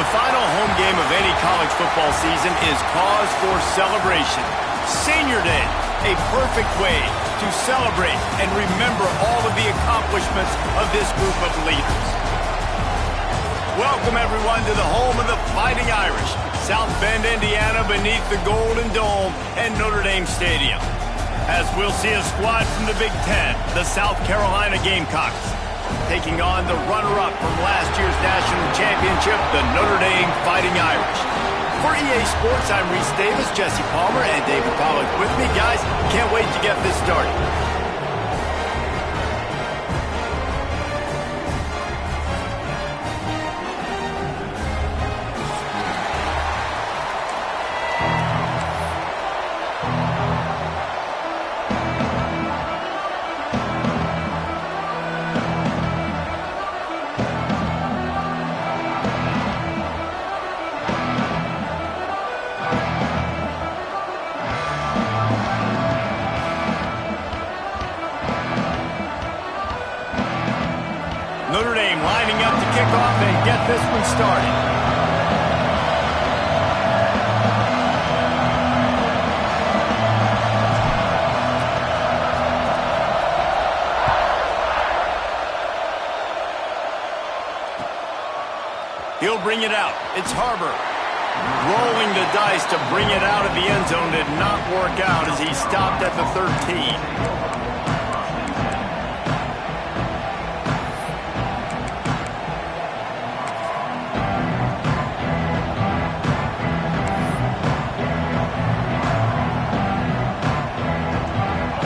The final home game of any college football season is cause for celebration. Senior Day, a perfect way to celebrate and remember all of the accomplishments of this group of leaders. Welcome, everyone, to the home of the Fighting Irish, South Bend, Indiana, beneath the Golden Dome and Notre Dame Stadium. As we'll see a squad from the Big Ten, the South Carolina Gamecocks, taking on the runner-up from last year's national championship, the Notre Dame Fighting Irish. For EA Sports, I'm Reese Davis, Jesse Palmer, and David Pollack with me. Guys, can't wait to get this started. Notre Dame lining up to kick off and get this one started. He'll bring it out. It's Harbor. Rolling the dice to bring it out of the end zone did not work out as he stopped at the 13.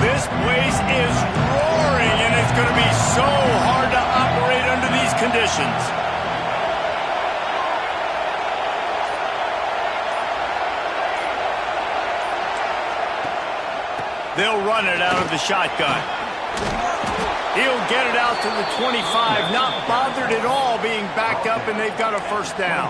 This place is roaring, and it's going to be so hard to operate under these conditions. They'll run it out of the shotgun. He'll get it out to the 25, not bothered at all being backed up, and they've got a first down.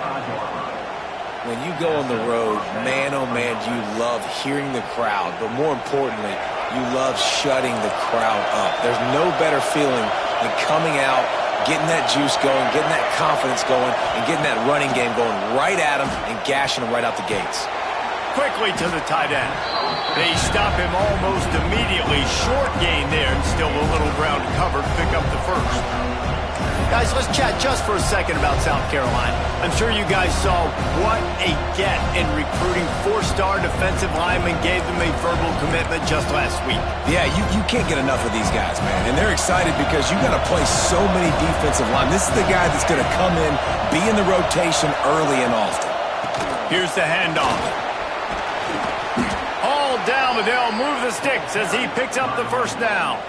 When you go on the road, man, oh man, you love hearing the crowd, but more importantly, you love shutting the crowd up. There's no better feeling than coming out, getting that juice going, getting that confidence going, and getting that running game going right at them and gashing them right out the gates. Quickly to the tight end. They stop him almost immediately. Short gain there, and still a little ground covered to pick up the first. Guys, let's chat just for a second about South Carolina. I'm sure you guys saw what a get in recruiting. Four-star defensive linemen gave them a verbal commitment just last week. Yeah, you can't get enough of these guys, man. And they're excited because you got to play so many defensive linemen. This is the guy that's going to come in, be in the rotation early and often. Here's the handoff. All down, but they'll move the sticks as he picks up the first down.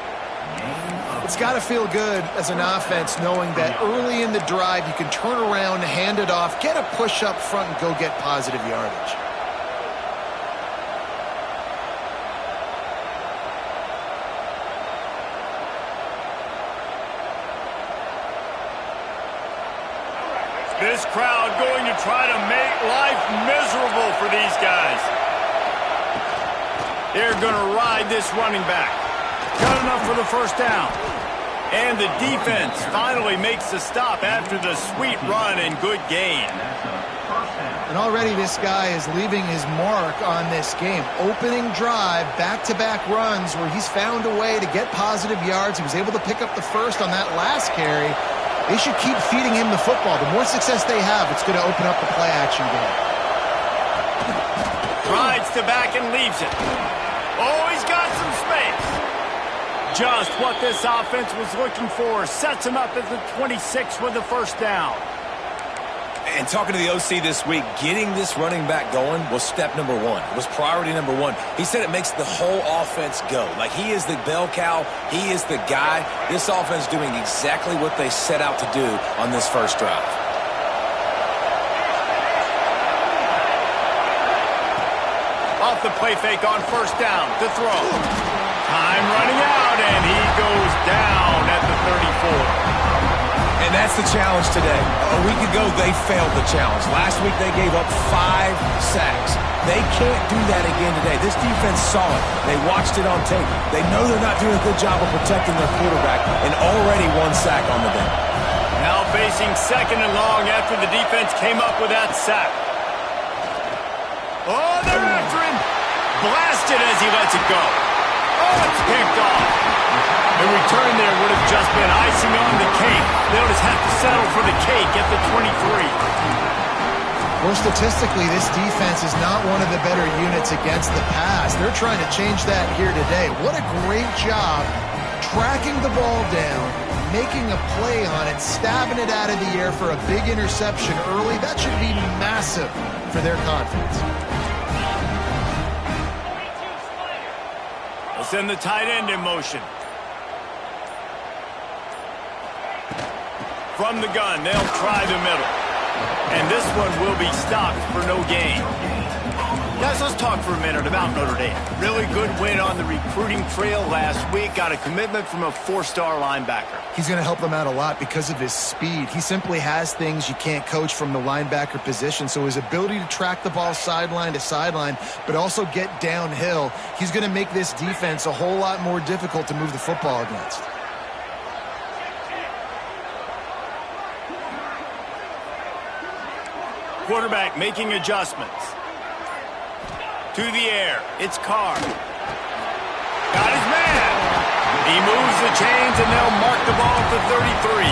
It's got to feel good as an offense knowing that early in the drive you can turn around, hand it off, get a push up front, and go get positive yardage. This crowd going to try to make life miserable for these guys. They're going to ride this running back. Got enough for the first down. And the defense finally makes the stop after the sweet run and good gain. And already this guy is leaving his mark on this game. Opening drive, back-to-back runs where he's found a way to get positive yards. He was able to pick up the first on that last carry. They should keep feeding him the football. The more success they have, it's going to open up the play-action game. Rides to back and leaves it. Oh, he's got some space. Just what this offense was looking for. Sets him up at the 26 with the first down. And talking to the OC this week, getting this running back going was step number one. It was priority number one. He said it makes the whole offense go. Like, he is the bell cow. He is the guy. This offense doing exactly what they set out to do on this first drive. Off the play fake on first down to throw. Time running out, and he goes down at the 34. And that's the challenge today. A week ago, they failed the challenge. Last week, they gave up 5 sacks. They can't do that again today. This defense saw it. They watched it on tape. They know they're not doing a good job of protecting their quarterback, and already 1 sack on the day. Now facing 2nd and long after the defense came up with that sack. Oh, they're after him. Blasted as he lets it go. Oh, it's picked off. The return there would have just been icing on the cake. They'll just have to settle for the cake at the 23. Well, statistically, this defense is not one of the better units against the pass. They're trying to change that here today. What a great job tracking the ball down, making a play on it, stabbing it out of the air for a big interception early. That should be massive for their confidence. They'll send the tight end in motion. From the gun, they'll try the middle. And this one will be stopped for no gain. Guys, let's talk for a minute about Notre Dame. Really good win on the recruiting trail last week. Got a commitment from a 4-star linebacker. He's going to help them out a lot because of his speed. He simply has things you can't coach from the linebacker position. So his ability to track the ball sideline to sideline, but also get downhill, he's going to make this defense a whole lot more difficult to move the football against. Quarterback making adjustments. To the air. It's Carr. Got his man. He moves the chains, and they'll mark the ball at the 33.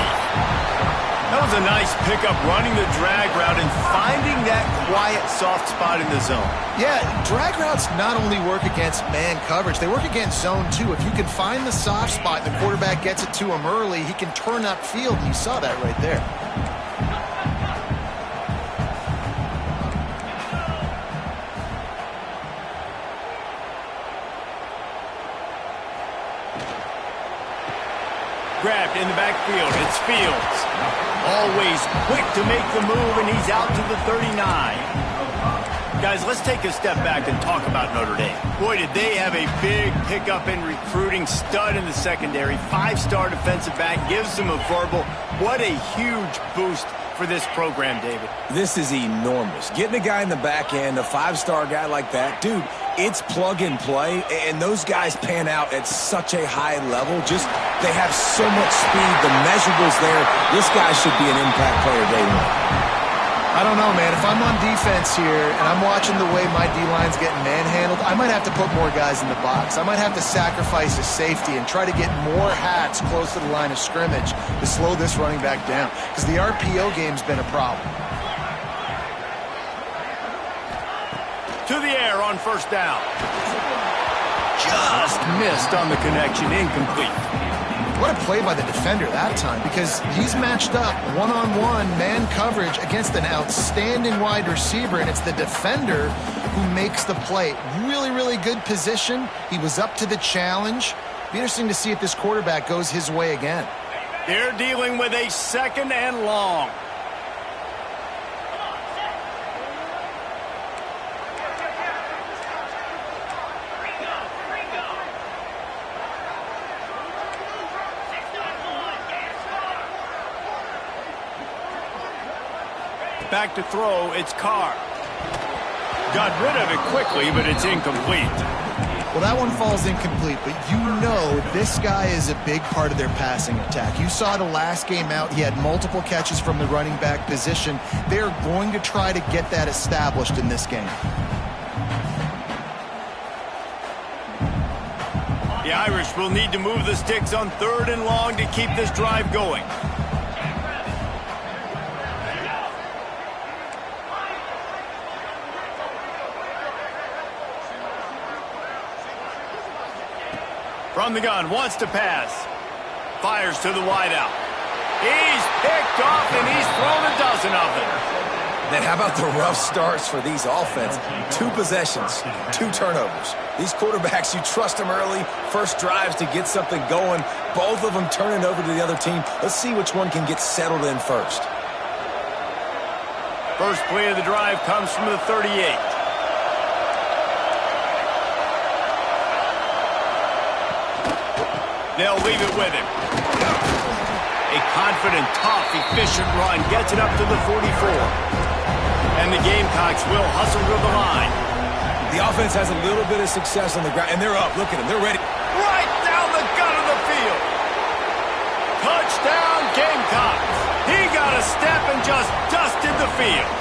That was a nice pickup, running the drag route and finding that quiet, soft spot in the zone. Yeah, drag routes not only work against man coverage, they work against zone too. If you can find the soft spot and the quarterback gets it to him early, he can turn upfield, and you saw that right there. Grabbed in the backfield. It's Fields. Always quick to make the move, and he's out to the 39. Guys, let's take a step back and talk about Notre Dame. Boy, did they have a big pickup in recruiting. Stud in the secondary. 5-star defensive back. Gives them a verbal. What a huge boost for this program, David. This is enormous. Getting a guy in the back end, a 5-star guy like that, dude, it's plug and play, and those guys pan out at such a high level. Just, they have so much speed. The measurables there, this guy should be an impact player day one. I don't know, man. If I'm on defense here and I'm watching the way my D-line's getting manhandled, I might have to put more guys in the box. I might have to sacrifice a safety and try to get more hats close to the line of scrimmage to slow this running back down, because the RPO game's been a problem. To the air on 1st down. Just missed on the connection. Incomplete. What a play by the defender that time, because he's matched up one-on-one man coverage against an outstanding wide receiver, and it's the defender who makes the play. Really, really good position. He was up to the challenge. Be interesting to see if this quarterback goes his way again. They're dealing with a 2nd and long. Back to throw, it's Carr. Got rid of it quickly, but it's incomplete. Well, that one falls incomplete, but you know this guy is a big part of their passing attack. You saw the last game out, he had multiple catches from the running back position. They're going to try to get that established in this game. The Irish will need to move the sticks on 3rd and long to keep this drive going. From the gun, wants to pass. Fires to the wideout. He's picked off, and he's thrown a dozen of them. Man, how about the rough starts for these offense? 2 possessions, 2 turnovers. These quarterbacks, you trust them early. First drives to get something going. Both of them turning over to the other team. Let's see which one can get settled in first. First play of the drive comes from the 38. They'll leave it with him. A confident, tough, efficient run gets it up to the 44. And the Gamecocks will hustle to the line. The offense has a little bit of success on the ground, and they're up. Look at them. They're ready. Right down the gut of the field. Touchdown, Gamecocks. He out of step and just dusted the field.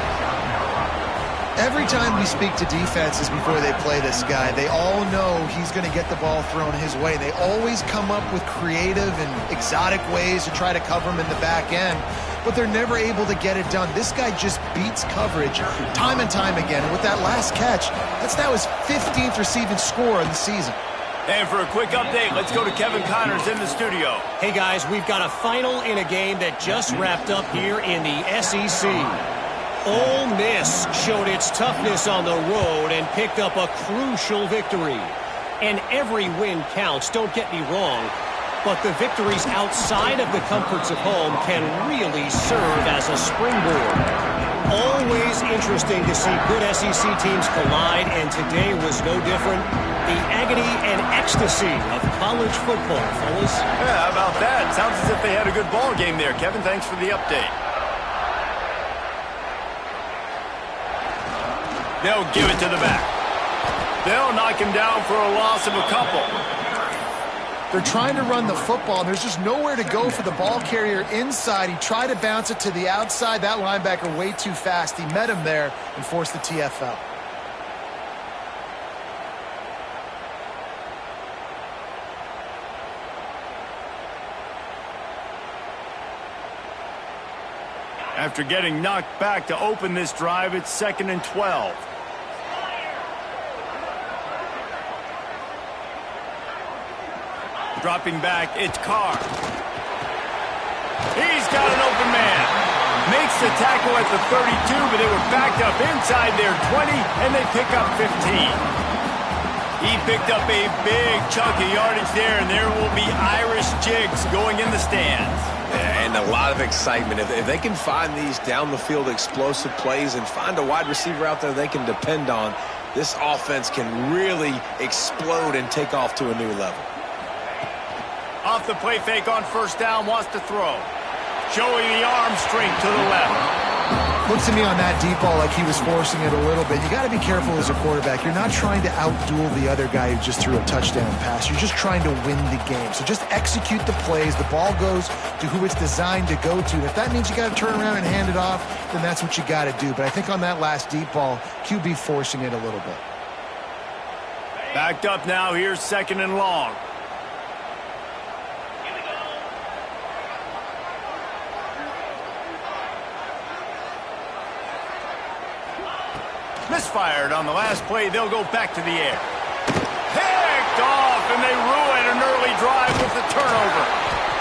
Every time we speak to defenses before they play this guy, they all know he's going to get the ball thrown his way. They always come up with creative and exotic ways to try to cover him in the back end, but they're never able to get it done. This guy just beats coverage time and time again. And with that last catch, that's now his 15th receiving score of the season. And for a quick update, let's go to Kevin Connors in the studio. Hey, guys, we've got a final in a game that just wrapped up here in the SEC. Ole Miss showed its toughness on the road and picked up a crucial victory. And every win counts, don't get me wrong, but the victories outside of the comforts of home can really serve as a springboard. Always interesting to see good SEC teams collide, and today was no different. The agony and ecstasy of college football, fellas. Yeah, how about that? Sounds as if they had a good ball game there. Kevin, thanks for the update. They'll give it to the back. They'll knock him down for a loss of a couple. They're trying to run the football, and there's just nowhere to go for the ball carrier inside. He tried to bounce it to the outside. That linebacker way too fast. He met him there and forced the TFL. After getting knocked back to open this drive, it's 2nd and 12. Dropping back, it's Carr. He's got an open man. Makes the tackle at the 32, but they were backed up inside their 20, and they pick up 15. He picked up a big chunk of yardage there, and there will be Irish jigs going in the stands. And a lot of excitement. If they can find these down-the-field explosive plays and find a wide receiver out there they can depend on, this offense can really explode and take off to a new level. Off the play fake on first down, wants to throw. Showing the arm strength to the left. Looks to me on that deep ball like he was forcing it a little bit. You got to be careful as a quarterback. You're not trying to outduel the other guy who just threw a touchdown pass. You're just trying to win the game. So just execute the plays. The ball goes to who it's designed to go to. And if that means you got to turn around and hand it off, then that's what you got to do. But I think on that last deep ball, QB forcing it a little bit. Backed up now. Here's 2nd and long. Misfired on the last play. They'll go back to the air. Picked off, and they ruin an early drive with the turnover.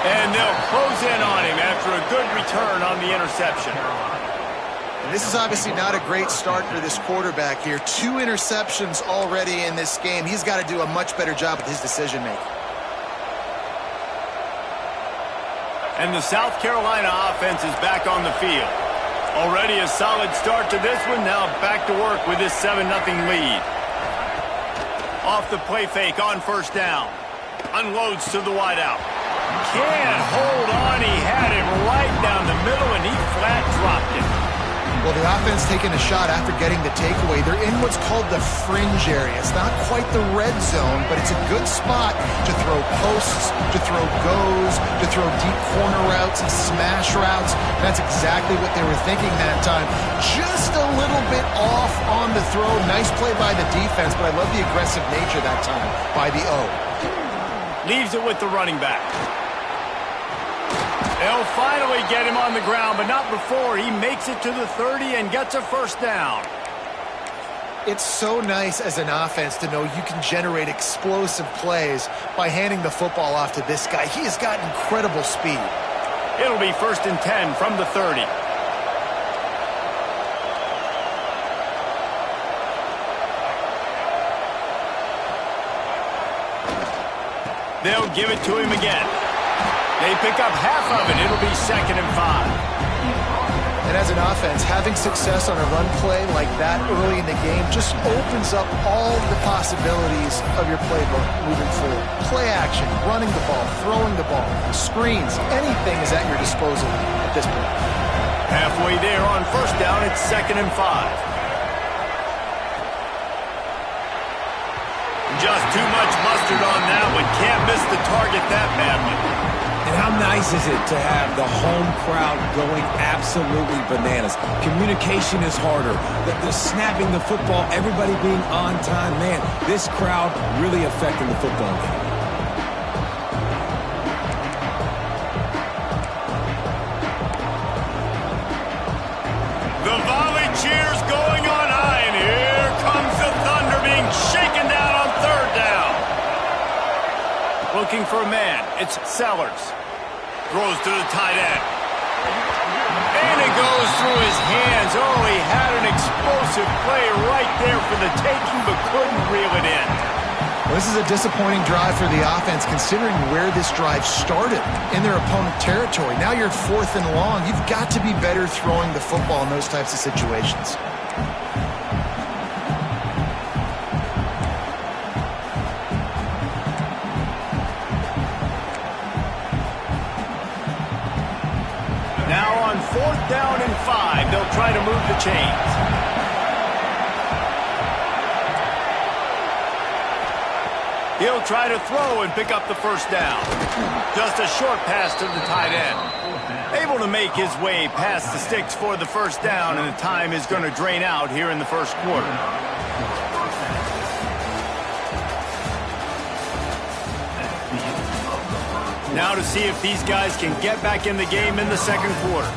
And they'll close in on him after a good return on the interception. And this is obviously not a great start for this quarterback here. 2 interceptions already in this game. He's got to do a much better job with his decision-making. And the South Carolina offense is back on the field. Already a solid start to this one. Now back to work with this 7-0 lead. Off the play fake on first down. Unloads to the wideout. Can't hold on. He had it right down the middle, and he flat dropped it. Well, the offense taking a shot after getting the takeaway. They're in what's called the fringe area. It's not quite the red zone, but it's a good spot to throw posts, to throw goes, to throw deep corner routes and smash routes. That's exactly what they were thinking that time. Just a little bit off on the throw. Nice play by the defense, but I love the aggressive nature that time by the O. Leaves it with the running back. They'll finally get him on the ground, but not before he makes it to the 30 and gets a first down. It's so nice as an offense to know you can generate explosive plays by handing the football off to this guy. He has got incredible speed. It'll be 1st and 10 from the 30. They'll give it to him again. They pick up half of it. It'll be 2nd and 5. And as an offense, having success on a run play like that early in the game just opens up all the possibilities of your playbook moving forward. Play action, running the ball, throwing the ball, screens, anything is at your disposal at this point. Halfway there on first down, it's 2nd and 5. Just too much mustard on that one. Can't miss the target that badly. And how nice is it to have the home crowd going absolutely bananas? Communication is harder. The snapping the football, everybody being on time. Man, this crowd really affecting the football game. The volley cheers going on high, and here comes the Thunder being shaken down on third down. Looking for a man. It's Sellers. Throws to the tight end. And it goes through his hands. Oh, he had an explosive play right there for the taking, but couldn't reel it in. Well, this is a disappointing drive for the offense, considering where this drive started, in their opponent territory. Now you're 4th and long. You've got to be better throwing the football in those types of situations. Now on 4th down and 5, they'll try to move the chains. He'll try to throw and pick up the first down. Just a short pass to the tight end. Able to make his way past the sticks for the first down, and the time is going to drain out here in the first quarter. Now to see if these guys can get back in the game in the second quarter.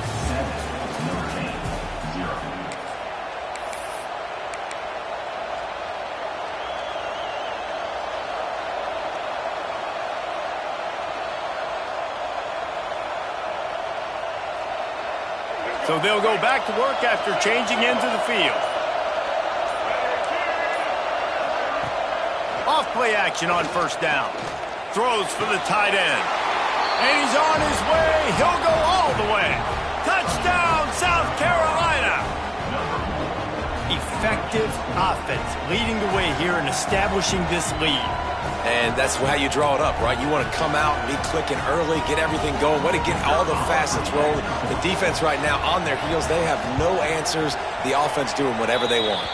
So they'll go back to work after changing into the field. Off play action on first down. Throws for the tight end. And he's on his way. He'll go all the way. Touchdown, South Carolina. Effective offense leading the way here and establishing this lead. And that's how you draw it up, right? You want to come out and be clicking early, get everything going, way to get all the facets rolling. The defense right now on their heels, they have no answers. The offense doing whatever they want.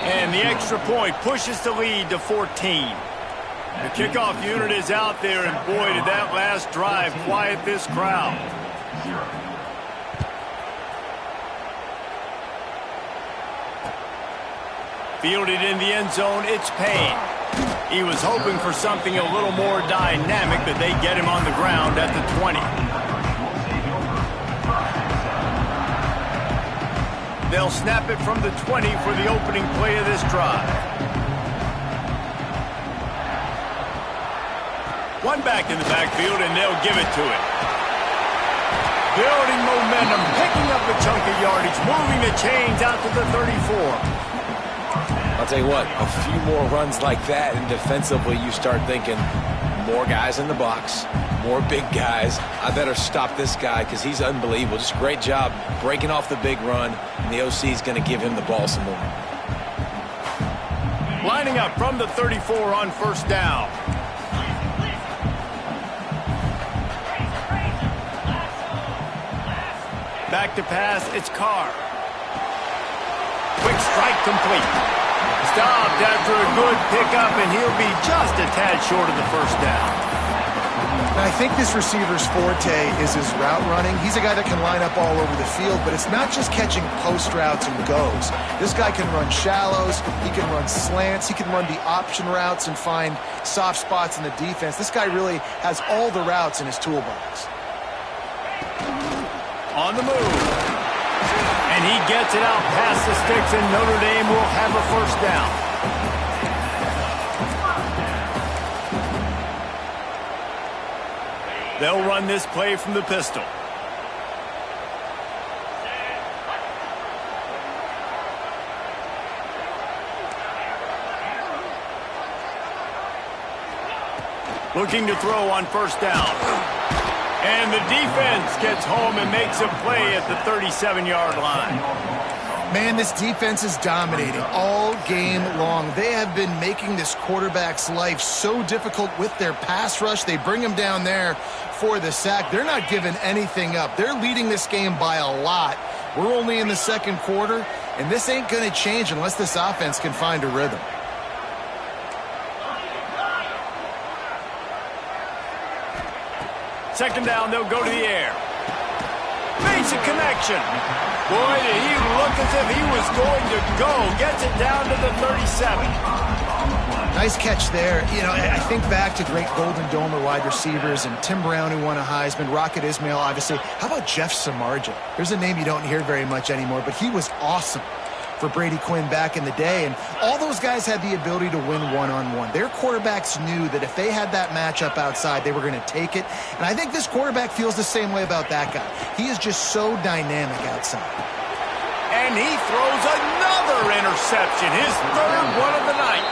And the extra point pushes the lead to 14. The kickoff unit is out there, and boy, did that last drive quiet this crowd. Fielded in the end zone, it's Payne. He was hoping for something a little more dynamic, but they get him on the ground at the 20. They'll snap it from the 20 for the opening play of this drive. One back in the backfield, and they'll give it to him. Building momentum, picking up a chunk of yardage, moving the chains out to the 34. I'll tell you what, a few more runs like that, and defensively you start thinking, more guys in the box, more big guys. I better stop this guy because he's unbelievable. Just a great job breaking off the big run, and the OC is going to give him the ball some more. Lining up from the 34 on first down. Back to pass, it's Carr. Quick strike complete. Stopped after a good pickup, and he'll be just a tad short of the first down. Now, I think this receiver's forte is his route running. He's a guy that can line up all over the field, but it's not just catching post routes and goes. This guy can run shallows, he can run slants, he can run the option routes and find soft spots in the defense. This guy really has all the routes in his toolbox. On the move. And he gets it out past the sticks, and Notre Dame will have a first down. They'll run this play from the pistol. Looking to throw on first down. And the defense gets home and makes a play at the 37-yard line. Man, this defense is dominating all game long. They have been making this quarterback's life so difficult with their pass rush. They bring him down there for the sack. They're not giving anything up. They're leading this game by a lot. We're only in the second quarter, and this ain't going to change unless this offense can find a rhythm. second down, they'll go to the air. Makes a connection. Boy, did he look as if he was going to go. Gets it down to the 37. Nice catch there. You know, I think back to great Golden Domer wide receivers and Tim Brown, who won a Heisman, Rocket Ismail, obviously. How about Jeff Samardzija? There's a name you don't hear very much anymore, but he was awesome for Brady Quinn back in the day, and all those guys had the ability to win one-on-one. Their quarterbacks knew that if they had that matchup outside, they were going to take it, and I think this quarterback feels the same way about that guy. He is just so dynamic outside. And he throws another interception, his third one of the night.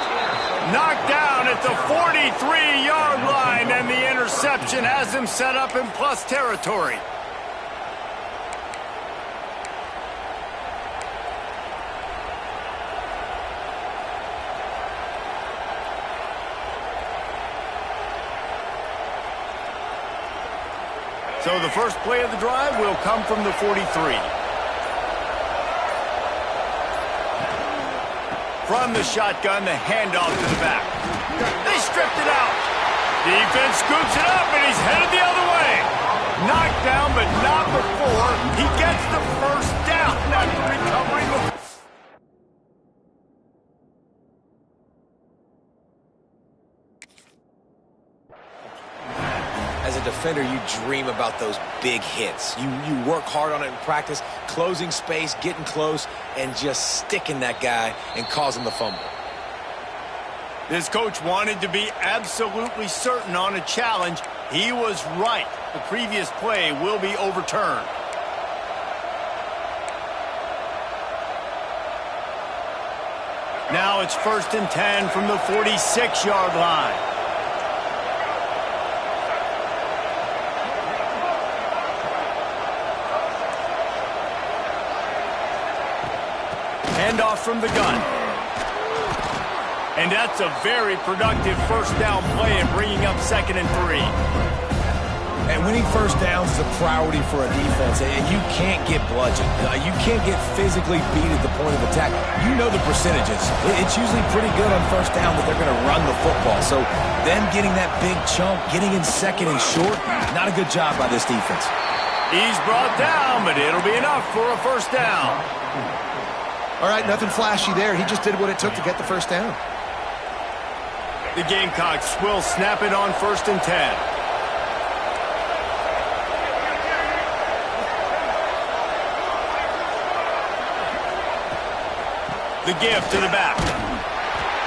Knocked down at the 43-yard line, and the interception has him set up in plus territory. So the first play of the drive will come from the 43. From the shotgun, the handoff to the back. They stripped it out. Defense scoops it up, and he's headed the other way. Knocked down, but not before he gets the first down after recovering the... As a defender, you dream about those big hits. You work hard on it in practice, closing space, getting close, and just sticking that guy and causing the fumble. This coach wanted to be absolutely certain on a challenge. He was right. The previous play will be overturned. Now it's 1st and 10 from the 46-yard line. Handoff from the gun. And that's a very productive first down play in bringing up 2nd and 3. And winning first downs is a priority for a defense, and you can't get bludgeoned. You can't get physically beat at the point of attack. You know the percentages. It's usually pretty good on first down that they're going to run the football. So them getting that big chunk, getting in 2nd and short, not a good job by this defense. He's brought down, but it'll be enough for a first down. All right, nothing flashy there. He just did what it took to get the first down. The Gamecocks will snap it on 1st and 10. The give to the back.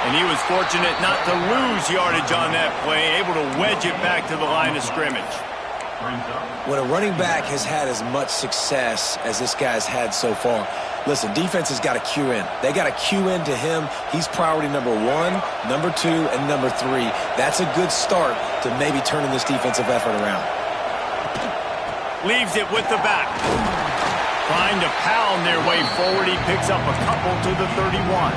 And he was fortunate not to lose yardage on that play, able to wedge it back to the line of scrimmage. When a running back has had as much success as this guy's had so far, listen, defense has got to cue in. They got to cue in to him. He's priority number 1, number 2, and number 3. That's a good start to maybe turning this defensive effort around. Leaves it with the back. Trying to pound their way forward. He picks up a couple to the 31.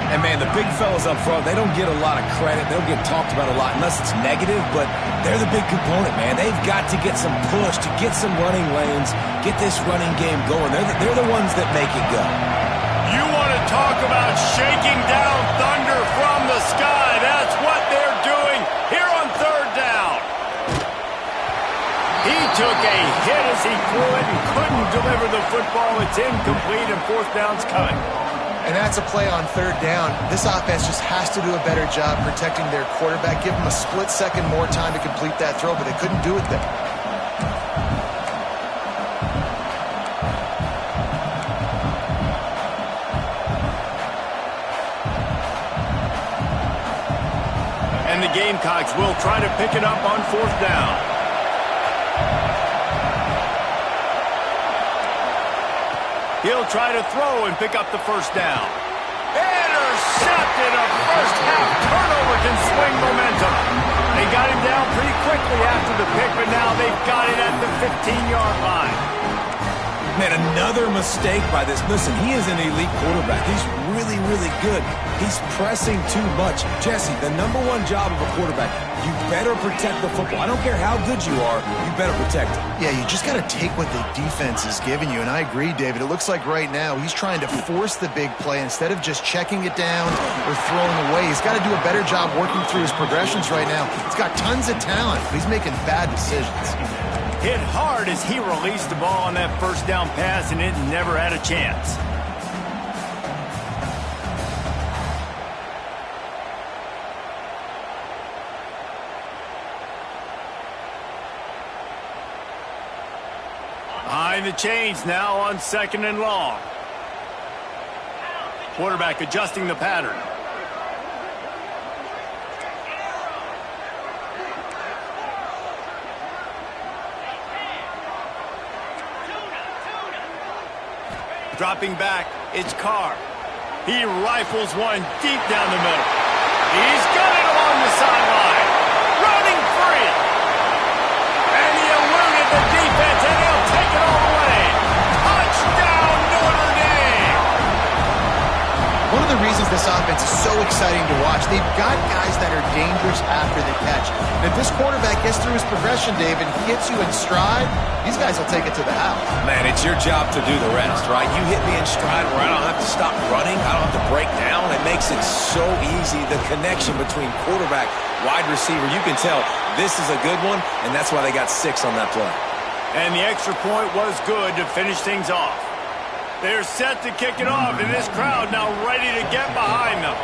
And, man, the big fellas up front, they don't get a lot of credit. They don't get talked about a lot unless it's negative, but they're the big component, man. They've got to get some push, to get some running lanes, get this running game going. They're the ones that make it go. You want to talk about shaking down thunder from the sky. That's what they're doing here on 3rd down. He took a hit as he threw it and couldn't deliver the football. It's incomplete, and 4th down's coming. And that's a play on 3rd down. This offense just has to do a better job protecting their quarterback. Give them a split second more time to complete that throw, but they couldn't do it there. And the Gamecocks will try to pick it up on 4th down. He'll try to throw and pick up the first down. Intercepted. A first-half turnover can swing momentum. They got him down pretty quickly after the pick, but now they've got it at the 15-yard line. Man, another mistake by this. Listen, he is an elite quarterback. He's really, really good. He's pressing too much. Jesse, the number one job of a quarterback, you better protect the football. I don't care how good you are, you better protect it. Yeah, you just got to take what the defense is giving you, and I agree, David. It looks like right now he's trying to force the big play instead of just checking it down or throwing away. He's got to do a better job working through his progressions right now. He's got tons of talent, but he's making bad decisions. Hit hard as he released the ball on that first down pass, and it never had a chance. Behind the chains now on 2nd and long. Quarterback adjusting the pattern. Dropping back, it's Carr. He rifles one deep down the middle. He's got it along the sideline. Running free. And he eluded the defense, and he'll take it all the way. Touchdown, Notre Dame! One of the reasons this offense is so exciting to watch, they've got guys that are dangerous after the catch. And if this quarterback gets through his progression, David, he hits you in stride, these guys will take it to the house. Man, it's your job to do the rest, right? You hit me in stride where I don't have to stop running. I don't have to break down. It makes it so easy. The connection between quarterback, wide receiver, you can tell this is a good one, and that's why they got 6 on that play. And the extra point was good to finish things off. They're set to kick it off, and this crowd now ready to get behind them.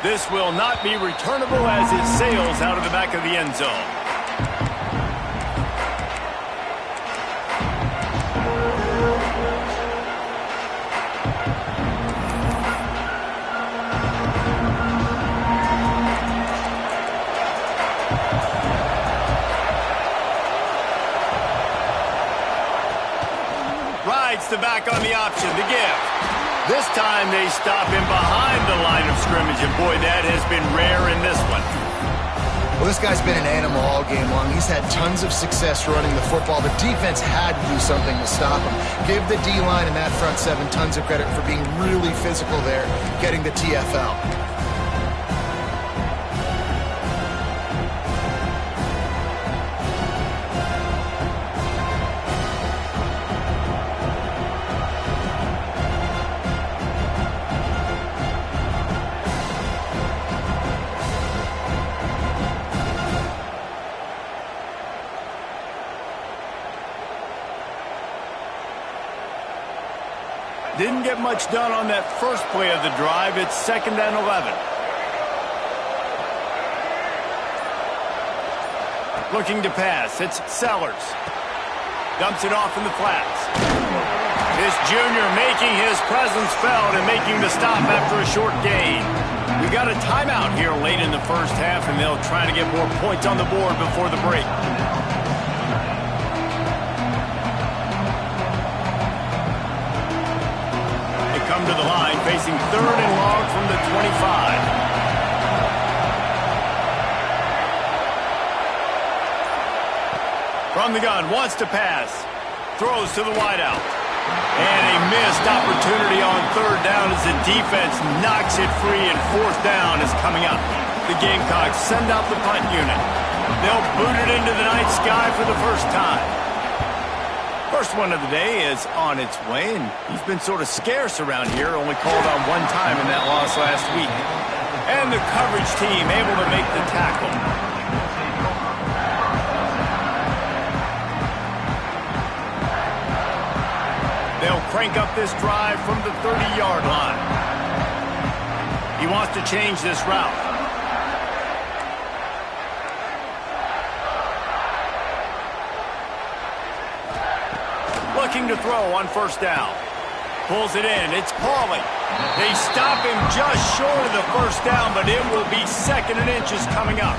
This will not be returnable as it sails out of the back of the end zone. Rides the back on the option, the give. This time they stop him behind the line of scrimmage, and boy, that has been rare in this one. Well, this guy's been an animal all game long. He's had tons of success running the football. The defense had to do something to stop him. Give the D-line and that front 7 tons of credit for being really physical there, getting the TFL. Didn't get much done on that first play of the drive. It's 2nd and 11. Looking to pass. It's Sellers. Dumps it off in the flats. This junior making his presence felt and making the stop after a short gain. We got a timeout here late in the first half, and they'll try to get more points on the board before the break. Come to the line, facing 3rd and long from the 25. From the gun, wants to pass. Throws to the wideout. And a missed opportunity on 3rd down as the defense knocks it free, and 4th down is coming up. The Gamecocks send out the punt unit. They'll boot it into the night sky for the first time. First one of the day is on its way, and he's been sort of scarce around here, only called on 1 time in that loss last week. And the coverage team able to make the tackle. They'll crank up this drive from the 30-yard line. He wants to change this route. Looking to throw on 1st down. Pulls it in. It's Pauly. They stop him just short of the 1st down, but it will be 2nd and inches coming up.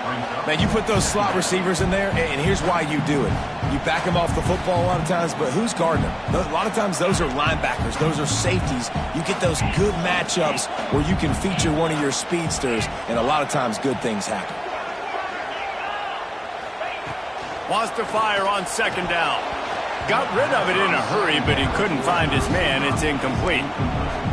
Man, you put those slot receivers in there, and here's why you do it. You back them off the football a lot of times, but who's guarding them? A lot of times those are linebackers. Those are safeties. You get those good matchups where you can feature one of your speedsters, and a lot of times good things happen. Wants to fire on second down. Got rid of it in a hurry, but he couldn't find his man. It's incomplete.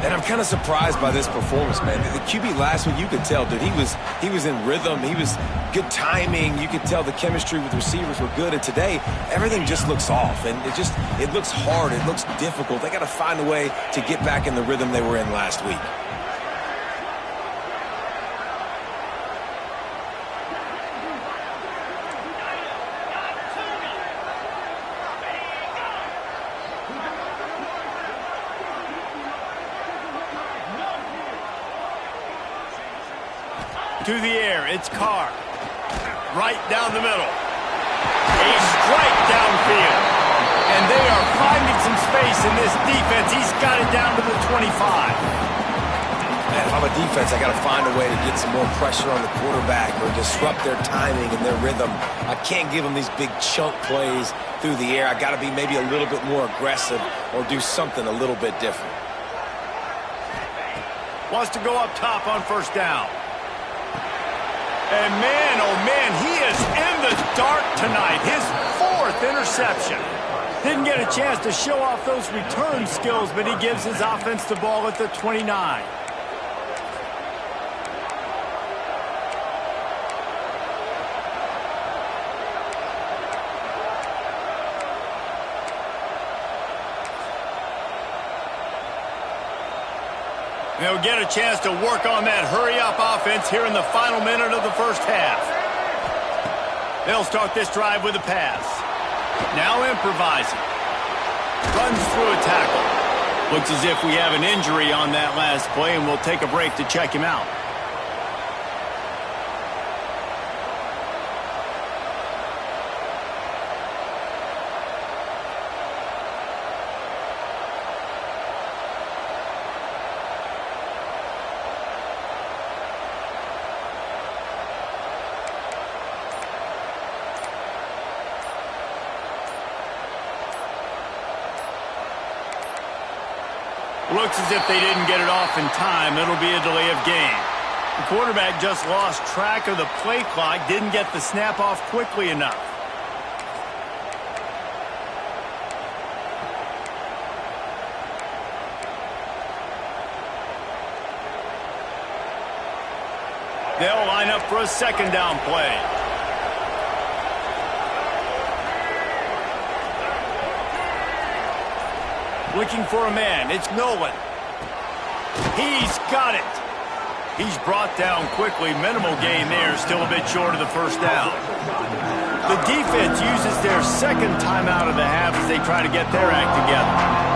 And I'm kind of surprised by this performance, man. The QB last week, you could tell, dude, he was in rhythm. He was good timing. You could tell the chemistry with receivers were good. And today, everything just looks off. And it looks hard. It looks difficult. They got to find a way to get back in the rhythm they were in last week. To the air, it's Carr. Right down the middle. A strike downfield. And they are finding some space in this defense. He's got it down to the 25. Man, if I'm a defense, I got to find a way to get some more pressure on the quarterback or disrupt their timing and their rhythm. I can't give them these big chunk plays through the air. I got to be maybe a little bit more aggressive or do something a little bit different. Wants to go up top on first down. And man, oh man, he is in the dark tonight. His fourth interception. Didn't get a chance to show off those return skills, but he gives his offense the ball at the 29. They'll get a chance to work on that hurry-up offense here in the final minute of the first half. They'll start this drive with a pass. Now improvising. Runs through a tackle. Looks as if we have an injury on that last play, and we'll take a break to check him out. Looks as if they didn't get it off in time. It'll be a delay of game. The quarterback just lost track of the play clock, didn't get the snap off quickly enough. They'll line up for a second down play. Looking for a man. It's Nolan. He's got it. He's brought down quickly. Minimal gain there. Still a bit short of the first down. The defense uses their second timeout of the half as they try to get their act together.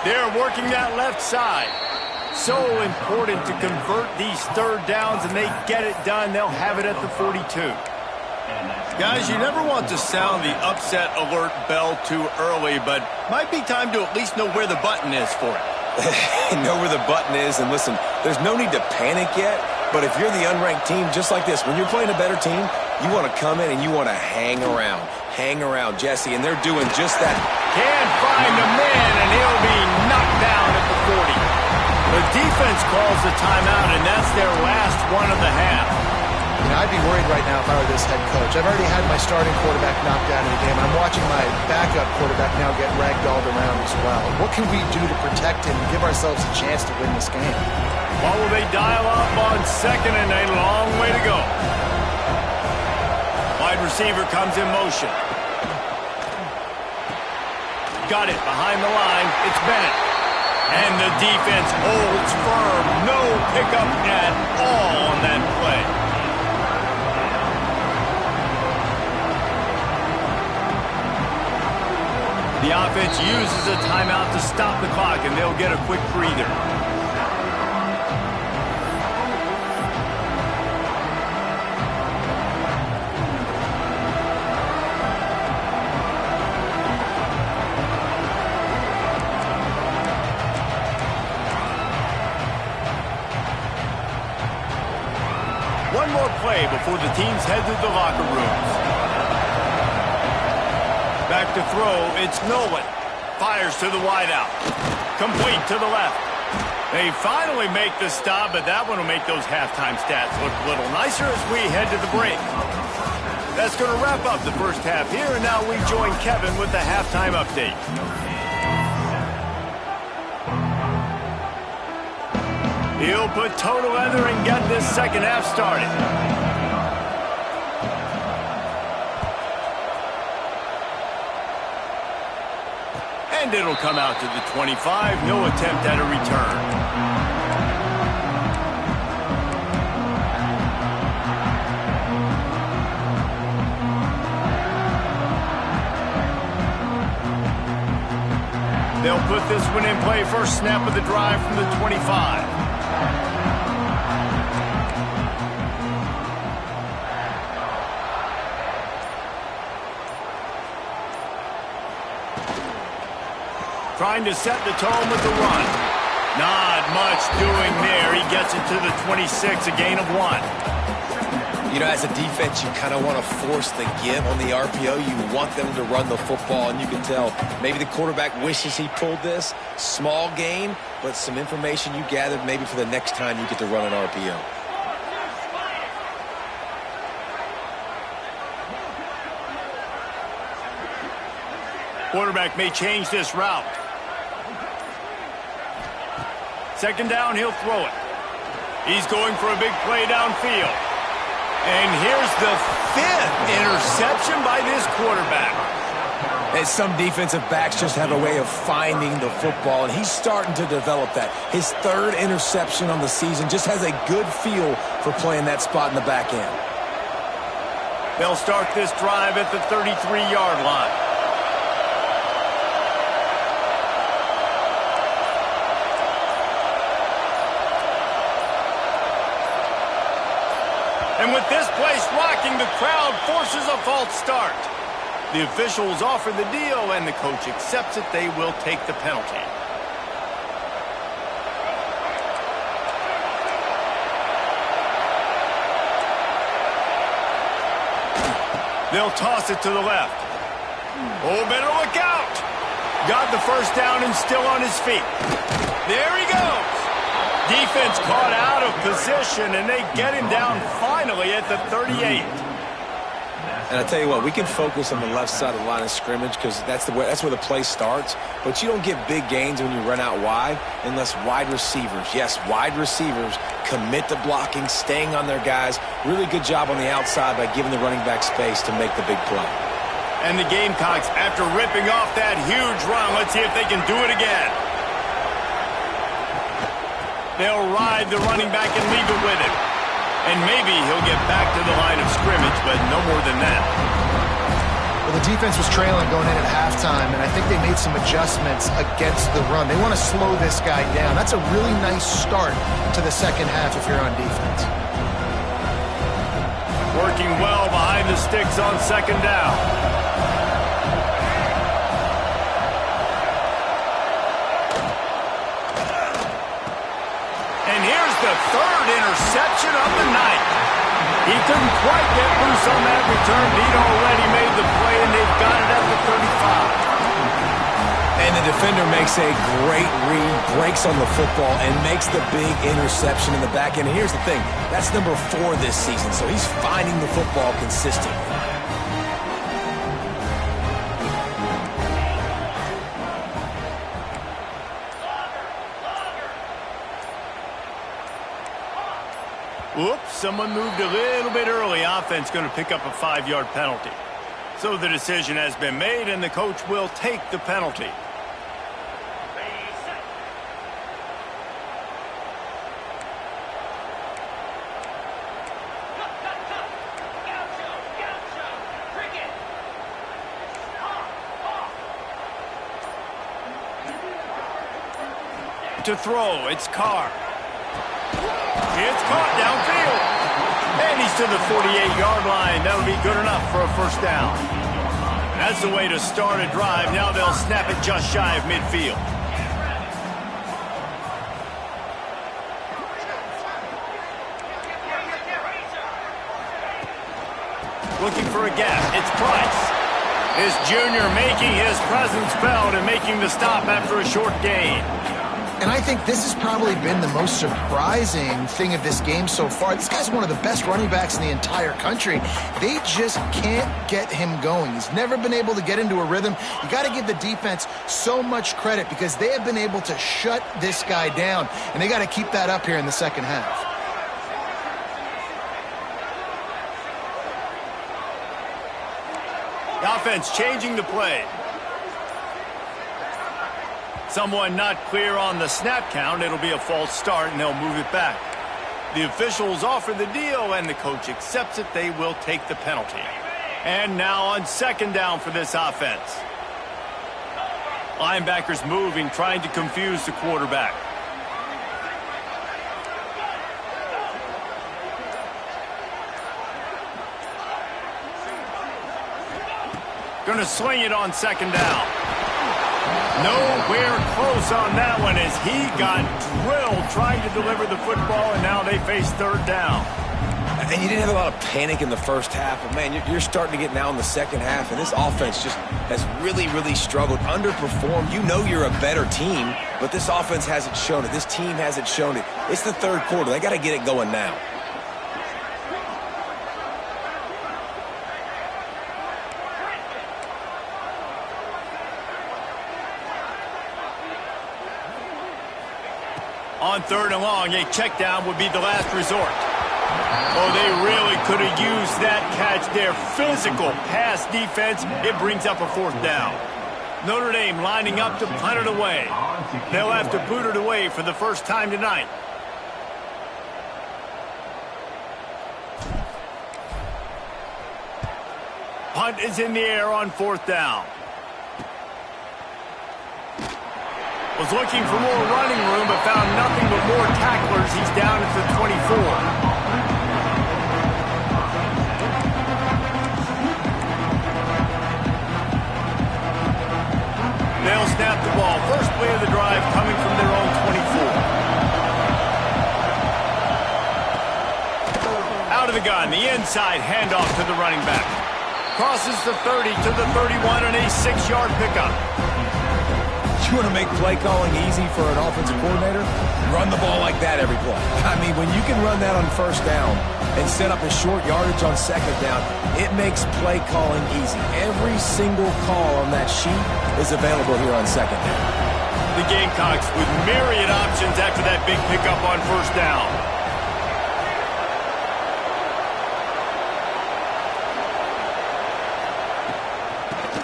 They're working that left side. So important to convert these third downs, and they get it done. They'll have it at the 42. Guys, you never want to sound the upset alert bell too early, but might be time to at least know where the button is for it. Know where the button is, and listen, there's no need to panic yet, but if you're the unranked team, just like this, when you're playing a better team, you want to come in and you want to hang around. Hang around, Jesse, and they're doing just that. Can't find a man, and he'll be knocked down at the 40. The defense calls the timeout, and that's their last one of the half. You know, I'd be worried right now if I were this head coach. I've already had my starting quarterback knocked out of the game, and I'm watching my backup quarterback now get ragdolled around as well. What can we do to protect him and give ourselves a chance to win this game? Well, will they dial up on second, and a long way to go. Wide receiver comes in motion. Got it behind the line. It's Bennett. And the defense holds firm. No pickup at all on that play. The offense uses a timeout to stop the clock, and they'll get a quick breather. One more play before the teams head to the locker rooms. Back to throw, it's Nolan. Fires to the wideout. Complete to the left. They finally make the stop, but that one will make those halftime stats look a little nicer as we head to the break. That's going to wrap up the first half here, and now we join Kevin with the halftime update. He'll put toe to leather and get this second half started. And it'll come out to the 25. No attempt at a return. They'll put this one in play. First snap of the drive from the 25. Trying to set the tone with the run. Not much doing there. He gets it to the 26, a gain of 1. You know, as a defense, you kind of want to force the give on the RPO. You want them to run the football, and you can tell maybe the quarterback wishes he pulled this. Small gain, but some information you gathered maybe for the next time you get to run an RPO. Quarterback may change this route. Second down, he'll throw it. He's going for a big play downfield. And here's the 5th interception by this quarterback. And some defensive backs just have a way of finding the football, and he's starting to develop that. His 3rd interception on the season, just has a good feel for playing that spot in the back end. They'll start this drive at the 33-yard line. And with this place rocking, the crowd forces a false start. The officials offer the deal, and the coach accepts it. They will take the penalty. They'll toss it to the left. Oh, better look out. Got the first down and still on his feet. There he goes. Defense caught out of position, and they get him down finally at the 38. And I tell you what, we can focus on the left side of the line of scrimmage because that's where the play starts. But you don't get big gains when you run out wide unless wide receivers, yes, wide receivers, commit to blocking, staying on their guys. Really good job on the outside by giving the running back space to make the big play. And the Gamecocks, after ripping off that huge run, let's see if they can do it again. They'll ride the running back and leave it with him. And maybe he'll get back to the line of scrimmage, but no more than that. Well, the defense was trailing going in at halftime, and I think they made some adjustments against the run. They want to slow this guy down. That's a really nice start to the second half if you're on defense. Working well behind the sticks on second down. The 3rd interception of the night. He couldn't quite get loose on that return. He'd already made the play, and they've got it at the 35. And the defender makes a great read, breaks on the football, and makes the big interception in the back end. And here's the thing, that's number 4 this season, so he's finding the football consistently. Oops, someone moved a little bit early. Offense going to pick up a 5-yard penalty. So the decision has been made, and the coach will take the penalty. To throw, it's Carr. It's caught downfield. And he's to the 48-yard line. That'll be good enough for a first down. That's the way to start a drive. Now they'll snap it just shy of midfield. Looking for a gap. It's Price. This junior making his presence felt and making the stop after a short gain. And I think this has probably been the most surprising thing of this game so far. This guy's one of the best running backs in the entire country. They just can't get him going. He's never been able to get into a rhythm. You got to give the defense so much credit because they have been able to shut this guy down, and they got to keep that up here in the second half. The offense changing the play. Someone not clear on the snap count. It'll be a false start, and they'll move it back. The officials offer the deal, and the coach accepts it. They will take the penalty. And now on second down for this offense. Linebackers moving, trying to confuse the quarterback. Going to swing it on second down. Nowhere close on that one as he got drilled trying to deliver the football, and now they face third down. And you didn't have a lot of panic in the first half, but, man, you're starting to get now in the second half, and this offense just has really, really struggled, underperformed. You know you're a better team, but this offense hasn't shown it. This team hasn't shown it. It's the third quarter. They got to get it going now. On third and long, a check down would be the last resort. Oh, they really could have used that catch there. Physical pass defense. It brings up a fourth down. Notre Dame lining up to punt it away. They'll have to boot it away for the first time tonight. Punt is in the air on fourth down. Was looking for more running room, but found nothing but more tacklers. He's down at the 24. They'll snap the ball. First play of the drive coming from their own 24. Out of the gun, the inside handoff to the running back. Crosses the 30 to the 31 and a 6-yard pickup. You want to make play calling easy for an offensive coordinator? Run the ball like that every play. I mean, when you can run that on first down and set up a short yardage on second down, it makes play calling easy. Every single call on that sheet is available here on second down. The Gamecocks with myriad options after that big pickup on first down.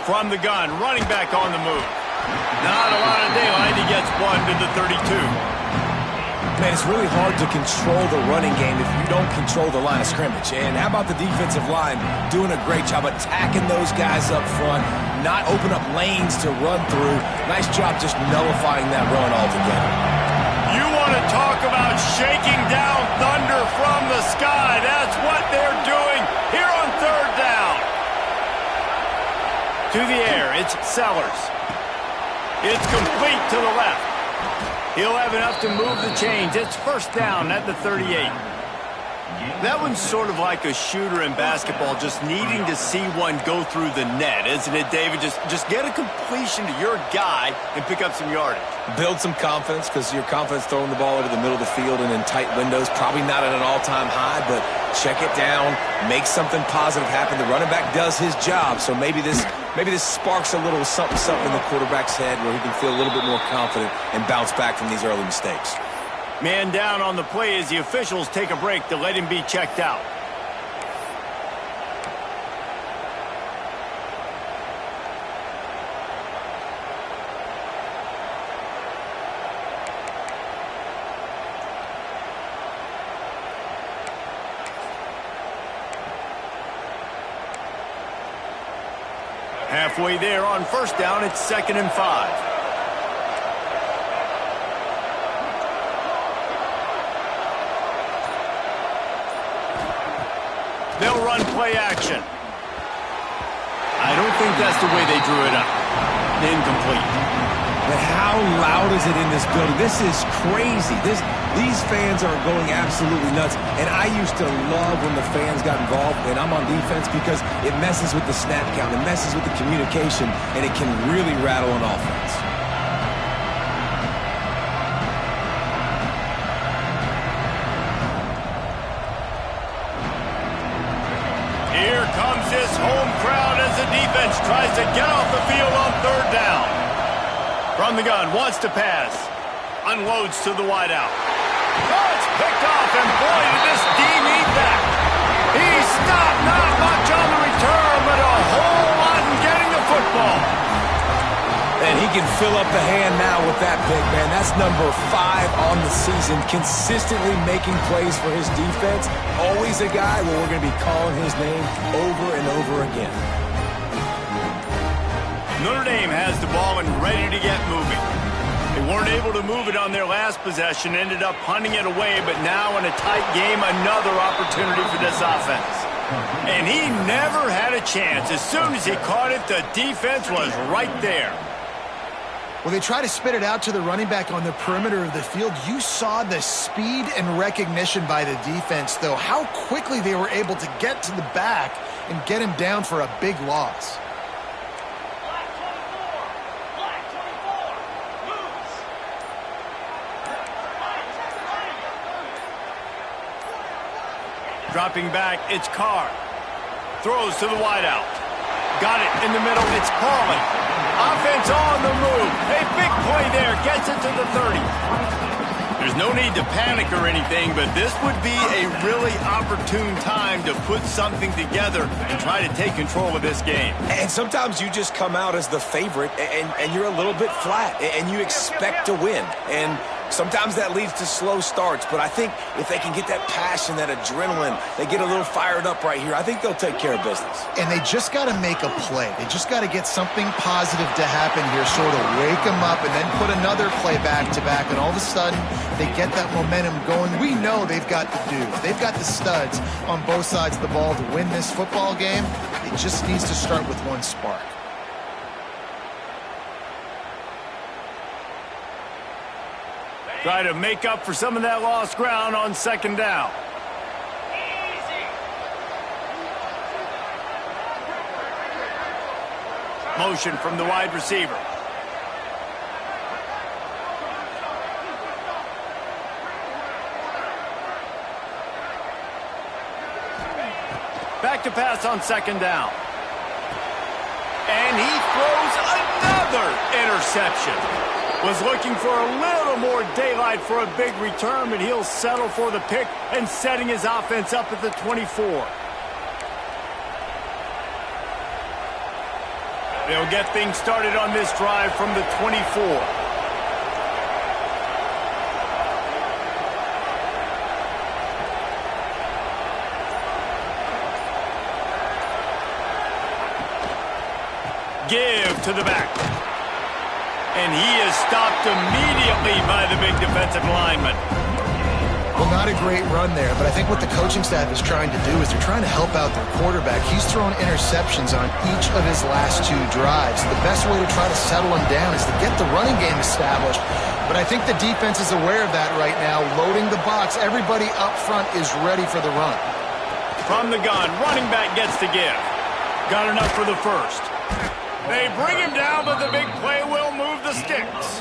From the gun, running back on the move. Not a lot of daylight. He gets one to the 32. Man, it's really hard to control the running game if you don't control the line of scrimmage. And how about the defensive line doing a great job attacking those guys up front, not open up lanes to run through. Nice job just nullifying that run altogether. You want to talk about shaking down thunder from the sky. That's what they're doing here on third down. To the air, it's Sellers. It's complete to the left. He'll have enough to move the chains. It's first down at the 38. That one's sort of like a shooter in basketball, just needing to see one go through the net, isn't it, David? Just get a completion to your guy and pick up some yardage. Build some confidence, because your confidence throwing the ball over the middle of the field and in tight windows, probably not at an all-time high, but check it down, make something positive happen. The running back does his job, so maybe this sparks a little something in the quarterback's head where he can feel a little bit more confident and bounce back from these early mistakes. Man down on the play as the officials take a break to let him be checked out. Halfway there on first down, it's 2nd and 5. run play action. I don't think that's the way they drew it up. Incomplete. But how loud is it in this building? This is crazy. These fans are going absolutely nuts. And I used to love when the fans got involved, and I'm on defense, because it messes with the snap count, it messes with the communication, and it can really rattle an offense. Here comes this home crowd as the defense tries to get off the field on third down. From the gun, wants to pass. Unloads to the wideout. Oh, it's picked off, and boy, did this D need that. He stopped, not much on the return, but a whole lot in getting the football. And he can fill up the hand now with that pick, man. That's number 5 on the season, consistently making plays for his defense. Always a guy where we're going to be calling his name over and over again. Notre Dame has the ball and ready to get moving. They weren't able to move it on their last possession, ended up punting it away, but now in a tight game, another opportunity for this offense. And he never had a chance. As soon as he caught it, the defense was right there. Well, they try to spit it out to the running back on the perimeter of the field. You saw the speed and recognition by the defense, though, how quickly they were able to get to the back and get him down for a big loss. Dropping back, it's Carr. Throws to the wideout. Got it in the middle, it's Pauly. Offense on the move. A big play there, gets it to the 30. There's no need to panic or anything, but this would be a really opportune time to put something together and try to take control of this game. And sometimes you just come out as the favorite, and you're a little bit flat, and you expect to win. And sometimes that leads to slow starts, but I think if they can get that passion, that adrenaline, they get a little fired up right here, I think they'll take care of business. And they just got to make a play. They just got to get something positive to happen here, sort of wake them up, and then put another play back-to-back, and all of a sudden they get that momentum going. We know they've got the dudes. They've got the studs on both sides of the ball to win this football game. It just needs to start with one spark. Try to make up for some of that lost ground on second down. Motion from the wide receiver. Back to pass on second down. And he throws another interception. Was looking for a little more daylight for a big return, but he'll settle for the pick and setting his offense up at the 24. They'll get things started on this drive from the 24. Give to the back. And he is stopped immediately by the big defensive lineman. Well, not a great run there, but I think what the coaching staff is trying to do is they're trying to help out their quarterback. He's thrown interceptions on each of his last 2 drives. The best way to try to settle him down is to get the running game established. But I think the defense is aware of that right now, loading the box. Everybody up front is ready for the run. From the gun, running back gets to give. Got enough for the first. They bring him down, but the big play will move the sticks.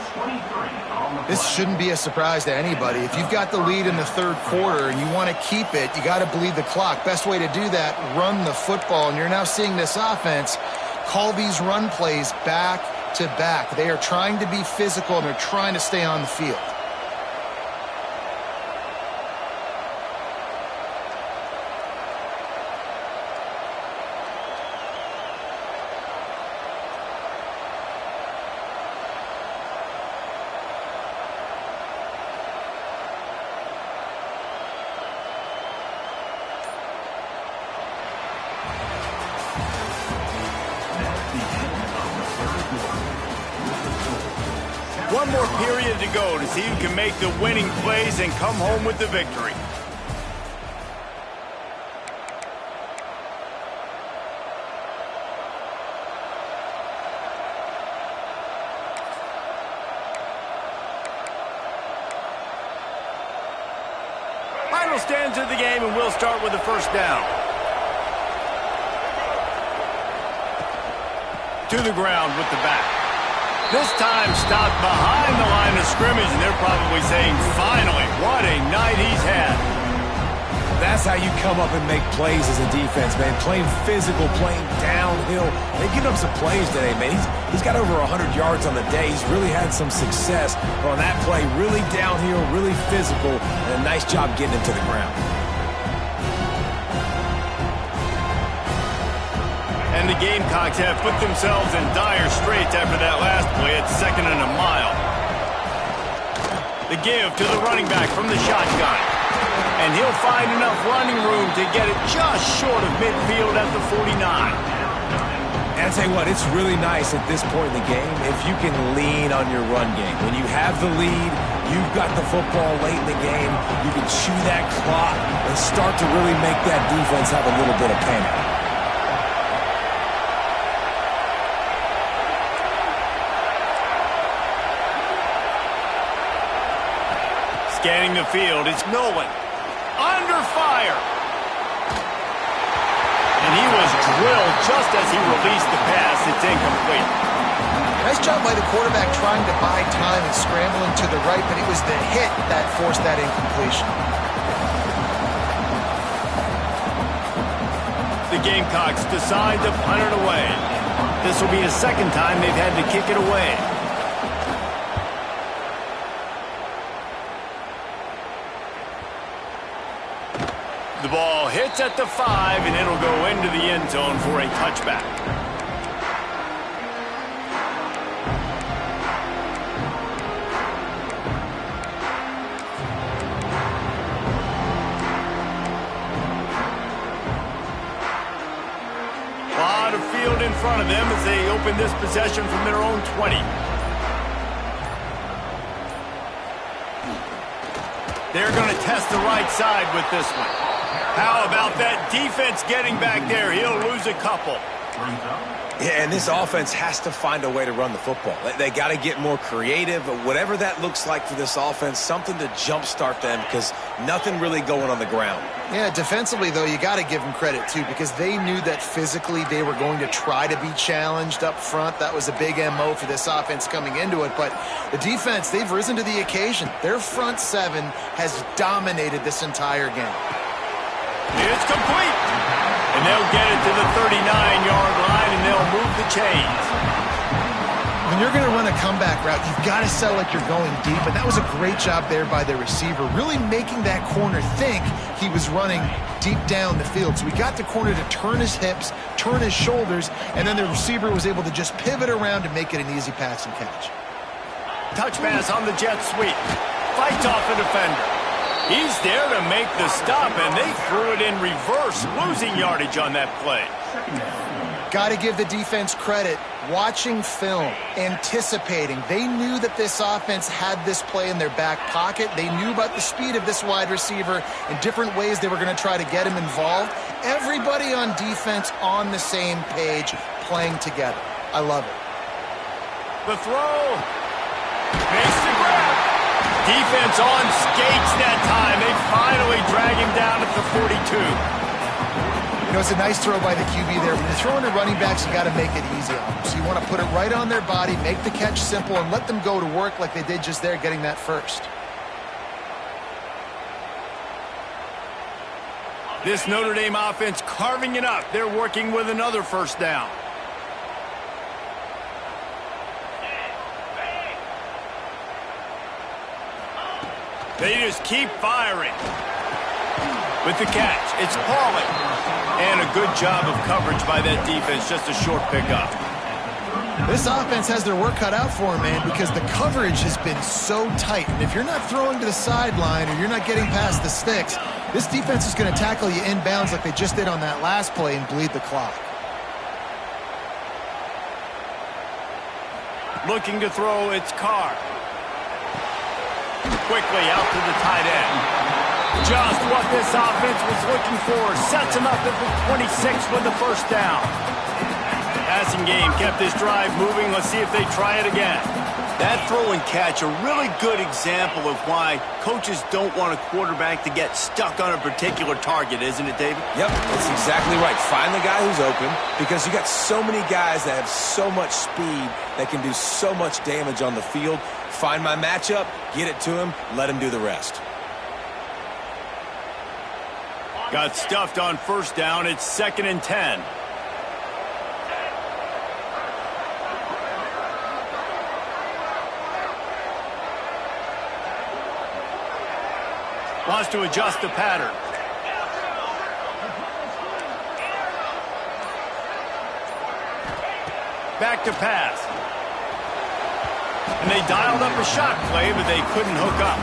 This shouldn't be a surprise to anybody. If you've got the lead in the third quarter and you want to keep it, you got to bleed the clock. Best way to do that, run the football. And you're now seeing this offense call these run plays back to back. They are trying to be physical, and they're trying to stay on the field. One more period to go to see who can make the winning plays and come home with the victory. Final stands of the game, and we'll start with the first down. To the ground with the back. This time stopped behind the line of scrimmage, and they're probably saying, finally, what a night he's had. That's how you come up and make plays as a defense, man. Playing physical, playing downhill. They've given up some plays today, man. He's got over 100 yards on the day. He's really had some success on that play. Really downhill, really physical, and a nice job getting him to the ground. And the Gamecocks have put themselves in dire straits after that last play at 2nd and a mile. The give to the running back from the shotgun. And he'll find enough running room to get it just short of midfield at the 49. And I tell you what, it's really nice at this point in the game if you can lean on your run game. When you have the lead, you've got the football late in the game, you can chew that clock and start to really make that defense have a little bit of panic. Scanning the field, it's Nolan. Under fire. And he was drilled just as he released the pass. It's incomplete. Nice job by the quarterback trying to buy time and scrambling to the right, but it was the hit that forced that incompletion. The Gamecocks decide to punt it away. This will be the second time they've had to kick it away. The ball hits at the 5, and it'll go into the end zone for a touchback. A lot of field in front of them as they open this possession from their own 20. They're going to test the right side with this one. How about that defense getting back there? He'll lose a couple. Yeah, and this offense has to find a way to run the football. They got to get more creative, whatever that looks like for this offense, something to jumpstart them because nothing really going on the ground. Yeah, defensively, though, you got to give them credit, too, because they knew that physically they were going to try to be challenged up front. That was a big MO for this offense coming into it. But the defense, they've risen to the occasion. Their front seven has dominated this entire game. It's complete. And they'll get it to the 39-yard line, and they'll move the chains. When you're going to run a comeback route, you've got to sell like you're going deep, and that was a great job there by the receiver, really making that corner think he was running deep down the field. So we got the corner to turn his hips, turn his shoulders, and then the receiver was able to just pivot around and make it an easy pass and catch. Touch pass on the jet sweep. Fights off a defender. He's there to make the stop, and they threw it in reverse, losing yardage on that play. Got to give the defense credit. Watching film, anticipating. They knew that this offense had this play in their back pocket. They knew about the speed of this wide receiver and different ways they were going to try to get him involved. Everybody on defense on the same page, playing together. I love it. The throw. Makes the grab. Defense on skates that time. They finally drag him down at the 42. You know, it's a nice throw by the QB there. When you're throwing to running backs, you got to make it easy on them. So you want to put it right on their body, make the catch simple, and let them go to work like they did just there, getting that first. This Notre Dame offense carving it up. They're working with another first down. They just keep firing. With the catch, it's Pauly. And a good job of coverage by that defense, just a short pickup. This offense has their work cut out for them, man, because the coverage has been so tight. And if you're not throwing to the sideline or you're not getting past the sticks, this defense is going to tackle you inbounds like they just did on that last play and bleed the clock. Looking to throw, it's Carr. Quickly out to the tight end. Just what this offense was looking for. Sets him up at the 26 with the first down. Passing game kept this drive moving. Let's see if they try it again. That throw and catch, a really good example of why coaches don't want a quarterback to get stuck on a particular target, isn't it, David? Yep, that's exactly right. Find the guy who's open, because you got so many guys that have so much speed that can do so much damage on the field. Find my matchup, get it to him, let him do the rest. Got stuffed on first down. It's 2nd and 10. Wants to adjust the pattern. Back to pass. And they dialed up a shot play, but they couldn't hook up.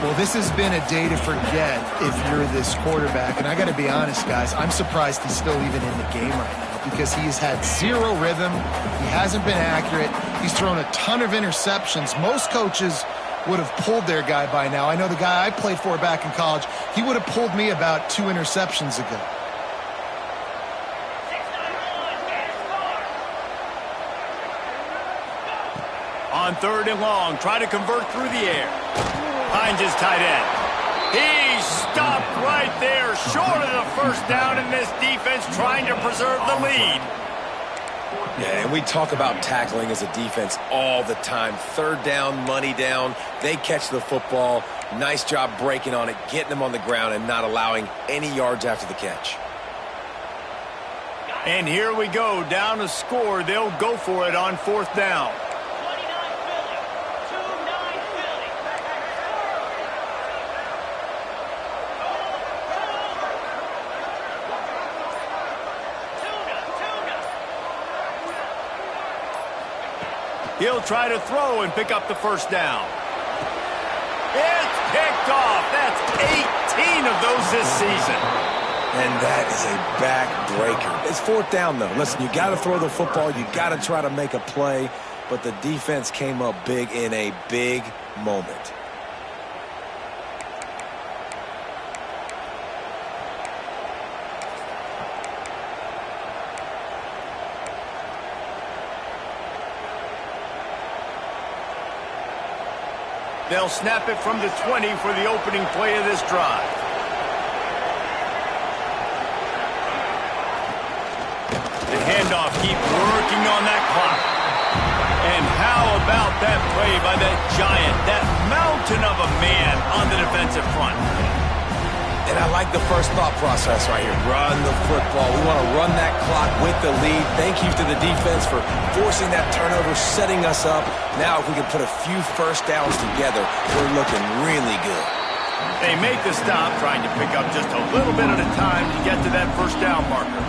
Well, this has been a day to forget if you're this quarterback. And I got to be honest, guys, I'm surprised he's still even in the game right now because he has had zero rhythm. He hasn't been accurate. He's thrown a ton of interceptions. Most coaches would have pulled their guy by now. I know the guy I played for back in college, he would have pulled me about 2 interceptions ago. On 3rd and long, try to convert through the air. Finds his tight end. He stopped right there, short of the first down, and this defense trying to preserve the lead. Yeah, and we talk about tackling as a defense all the time. 3rd down, money down. They catch the football. Nice job breaking on it, getting them on the ground, and not allowing any yards after the catch. And here we go, down to score. They'll go for it on 4th down. He'll try to throw and pick up the first down. It's picked off. That's 18 of those this season. And that is a back-breaker. It's 4th down, though. Listen, you got to throw the football. You got to try to make a play. But the defense came up big in a big moment. They'll snap it from the 20 for the opening play of this drive. The handoff, keep working on that clock. And how about that play by that giant, that mountain of a man on the defensive front? And I like the first thought process right here. Run the football. We want to run that clock with the lead. Thank you to the defense for forcing that turnover, setting us up. Now if we can put a few first downs together, we're looking really good. They make the stop, trying to pick up just a little bit at a time to get to that first down marker.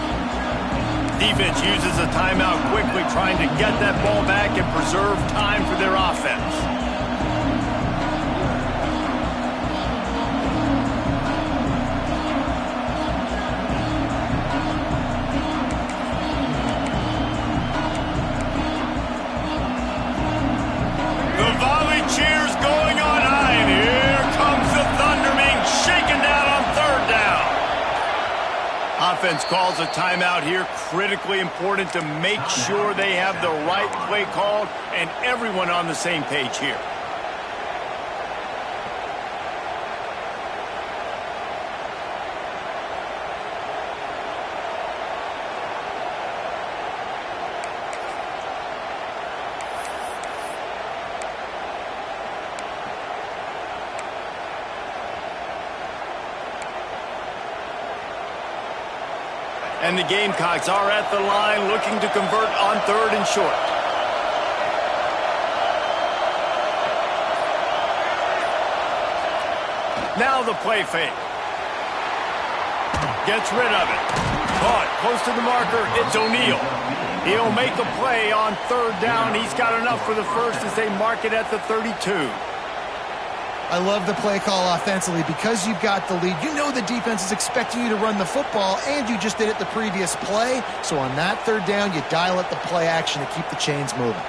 Defense uses a timeout quickly, trying to get that ball back and preserve time for their offense. Offense calls a timeout here. Critically important to make sure they have the right play called and everyone on the same page here. And the Gamecocks are at the line looking to convert on 3rd and short. Now the play fake. Gets rid of it. Caught close to the marker. It's O'Neal. He'll make a play on 3rd down. He's got enough for the first as they mark it at the 32. I love the play call offensively because you've got the lead. You know the defense is expecting you to run the football, and you just did it the previous play. So on that 3rd down, you dial up the play action to keep the chains moving.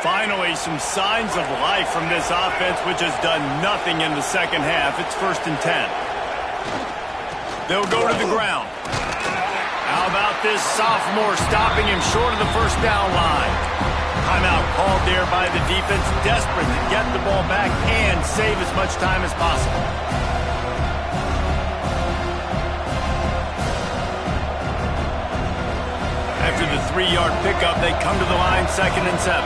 Finally, some signs of life from this offense, which has done nothing in the second half. It's 1st and 10. They'll go to the ground. How about this sophomore stopping him short of the first down line? Timeout called there by the defense, desperate to get the ball back and save as much time as possible. After the 3-yard pickup, they come to the line 2nd and 7.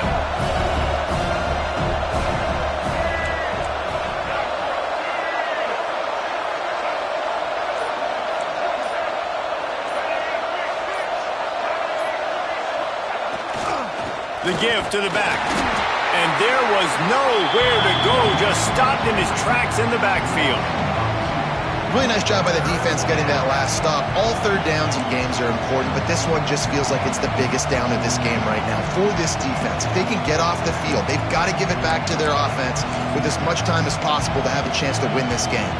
The give to the back. And there was nowhere to go, just stopped in his tracks in the backfield. Really nice job by the defense getting that last stop. All third downs in games are important, but this one just feels like it's the biggest down of this game right now for this defense. If they can get off the field, they've got to give it back to their offense with as much time as possible to have a chance to win this game.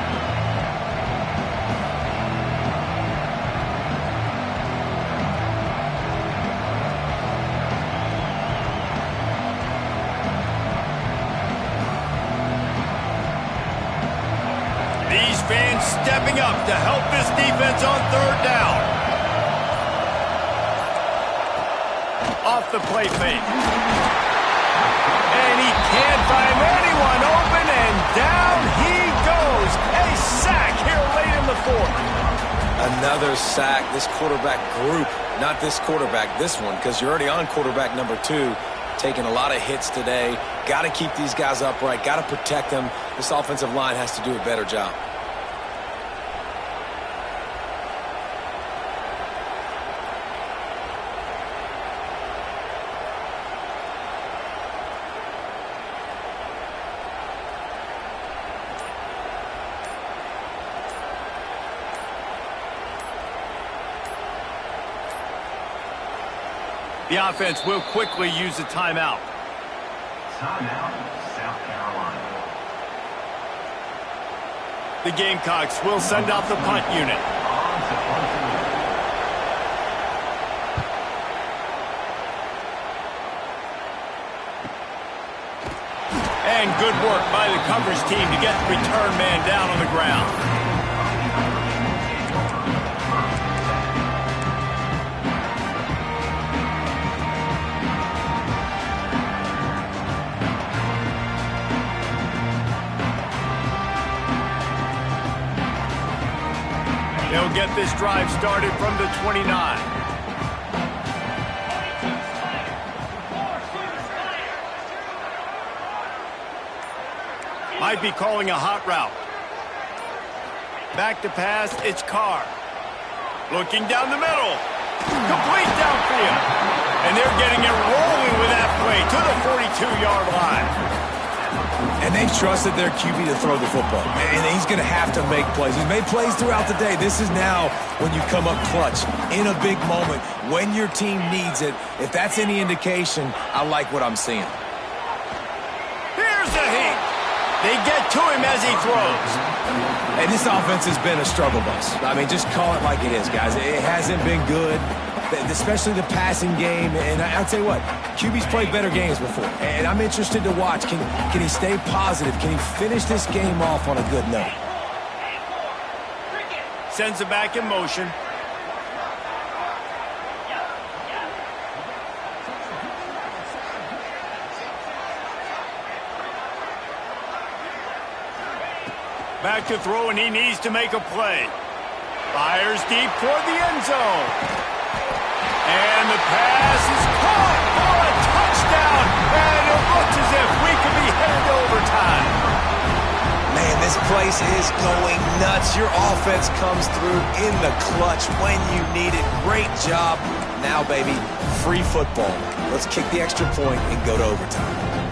Fans stepping up to help this defense on 3rd down. Off the play fake. And he can't find anyone open, and down he goes. A sack here late in the 4th. Another sack. This quarterback group, not this quarterback, this one, because you're already on quarterback number 2. Taking a lot of hits today. Got to keep these guys upright. Got to protect them. This offensive line has to do a better job. The offense will quickly use a timeout. Timeout, South Carolina. The Gamecocks will send out the punt unit. And good work by the coverage team to get the return man down on the ground. They'll get this drive started from the 29. Might be calling a hot route. Back to pass, it's Carr. Looking down the middle. Complete downfield. And they're getting it rolling with that play to the 42-yard line. And they've trusted their QB to throw the football. And he's going to have to make plays. He's made plays throughout the day. This is now when you come up clutch in a big moment when your team needs it. If that's any indication, I like what I'm seeing. Here's the heat. They get to him as he throws. And this offense has been a struggle bus. I mean, just call it like it is, guys. It hasn't been good, especially the passing game. And I'll tell you what, QB's played better games before. And I'm interested to watch. Can he stay positive? Can he finish this game off on a good note? Sends it back in motion. Back to throw, and he needs to make a play. Fires deep toward the end zone. And the pass is caught for a touchdown. And it looks as if we could be headed to overtime. Man, this place is going nuts. Your offense comes through in the clutch when you need it. Great job. Now, baby, free football. Let's kick the extra point and go to overtime.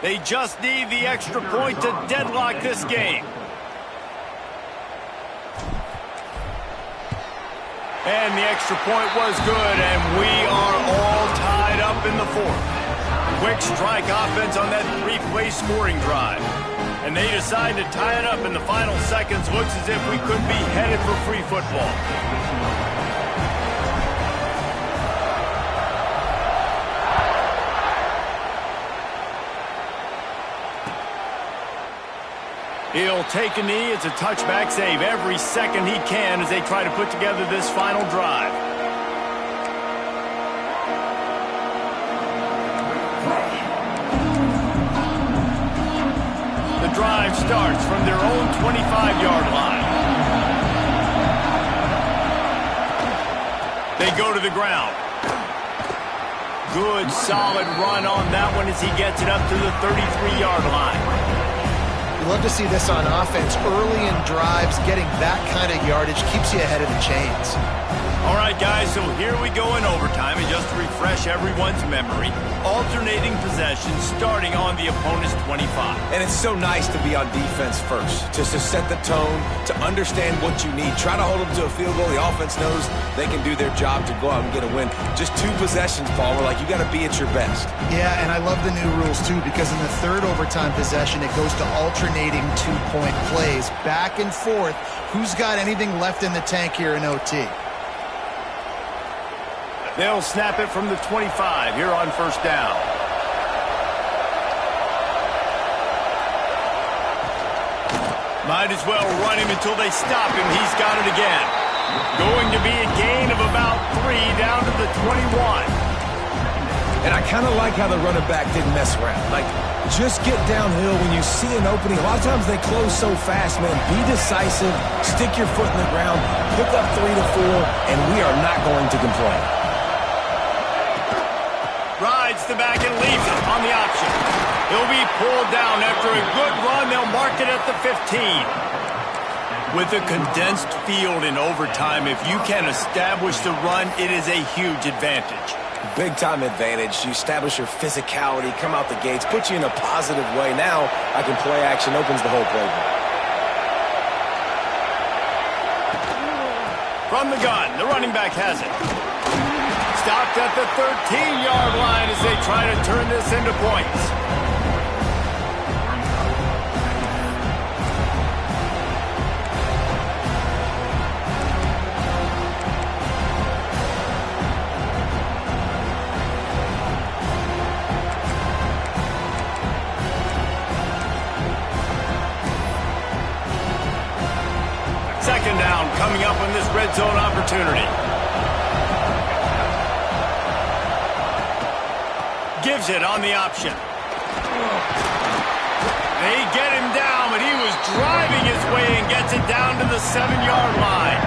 They just need the extra point to deadlock this game. And the extra point was good, and we are all tied up in the 4th. Quick strike offense on that 3-play scoring drive. And they decide to tie it up in the final seconds. Looks as if we could be headed for free football. He'll take a knee. It's a touchback save every second he can as they try to put together this final drive. The drive starts from their own 25-yard line. They go to the ground. Good, solid run on that one as he gets it up to the 33-yard line. You love to see this on offense. Early in drives, getting that kind of yardage keeps you ahead of the chains. All right, guys, so here we go in overtime. And just to refresh everyone's memory, alternating possessions starting on the opponent's 25. And it's so nice to be on defense first, just to set the tone, to understand what you need. Try to hold them to a field goal. The offense knows they can do their job to go out and get a win. Just 2 possessions, Paul. We're like, you got to be at your best. Yeah, and I love the new rules, too, because in the third overtime possession, it goes to alternating 2-point plays. Back and forth. Who's got anything left in the tank here in OT? They'll snap it from the 25 here on first down. Might as well run him until they stop him. He's got it again. Going to be a gain of about 3 down to the 21. And I kind of like how the running back didn't mess around. Like, just get downhill when you see an opening. A lot of times they close so fast, man. Be decisive, stick your foot in the ground, pick up 3 to 4, and we are not going to complain. Rides the back and leaves it on the option. He'll be pulled down after a good run. They'll mark it at the 15. With a condensed field in overtime, if you can establish the run, it is a huge advantage. Big-time advantage. You establish your physicality, come out the gates, put you in a positive way. Now, I can play action, opens the whole playbook. From the gun, the running back has it. Stopped at the 13-yard line as they try to turn this into points. Second down coming up on this red zone opportunity. Gives it on the option. They get him down, but he was driving his way and gets it down to the 7-yard line.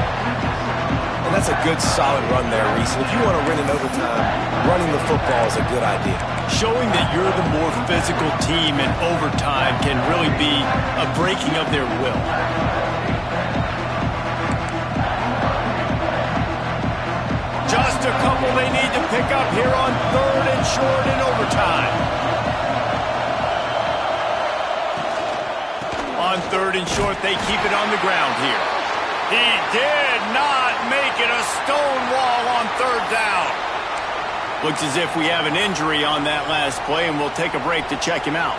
And that's a good, solid run there, Reese. If you want to win in overtime, running the football is a good idea. Showing that you're the more physical team in overtime can really be a breaking of their will. Just a couple they need to pick up here on 3rd and short in overtime. On 3rd and short, they keep it on the ground here. He did not make it. A stone wall on 3rd down. Looks as if we have an injury on that last play, and we'll take a break to check him out.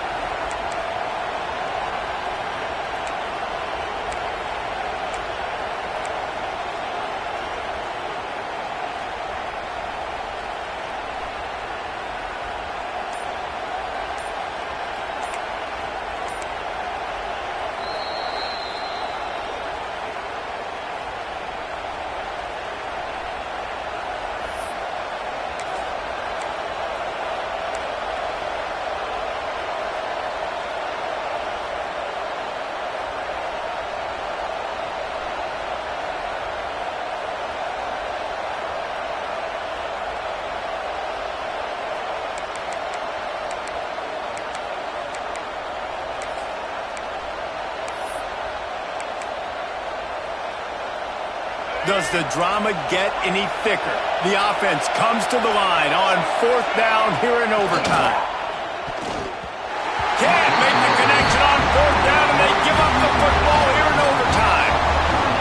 Does the drama get any thicker? The offense comes to the line on 4th down here in overtime. Can't make the connection on 4th down, and they give up the football here in overtime.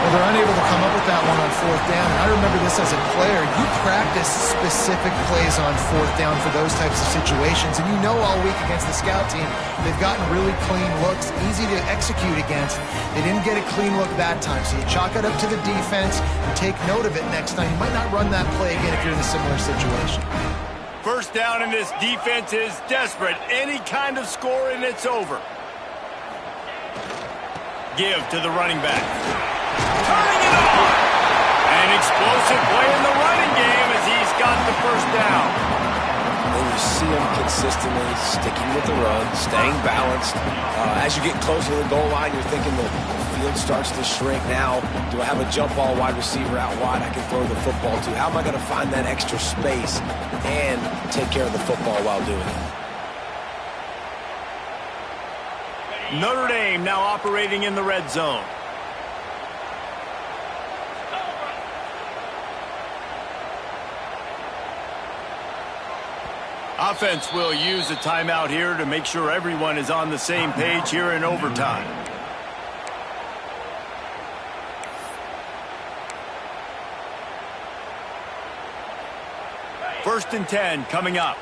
Well, they're unable to come up with that one on fourth down. And I remember this as a player. You practice specific plays on fourth down for those types of situations. And you know all week against the scout team, they've gotten really clean looks, easy to execute against. They didn't get a clean look that time. So you chalk it up to the defense and take note of it next time. You might not run that play again if you're in a similar situation. First down, and this defense is desperate. Any kind of score and it's over. Give to the running back. Turning it on! An explosive play in the running game as he's got the first down. And you see him consistently sticking with the run, staying balanced. As you get closer to the goal line, you're thinking the field starts to shrink. Now, do I have a jump ball wide receiver out wide I can throw the football to? How am I going to find that extra space and take care of the football while doing it? Notre Dame now operating in the red zone. Offense will use a timeout here to make sure everyone is on the same page here in overtime. First and 10 coming up.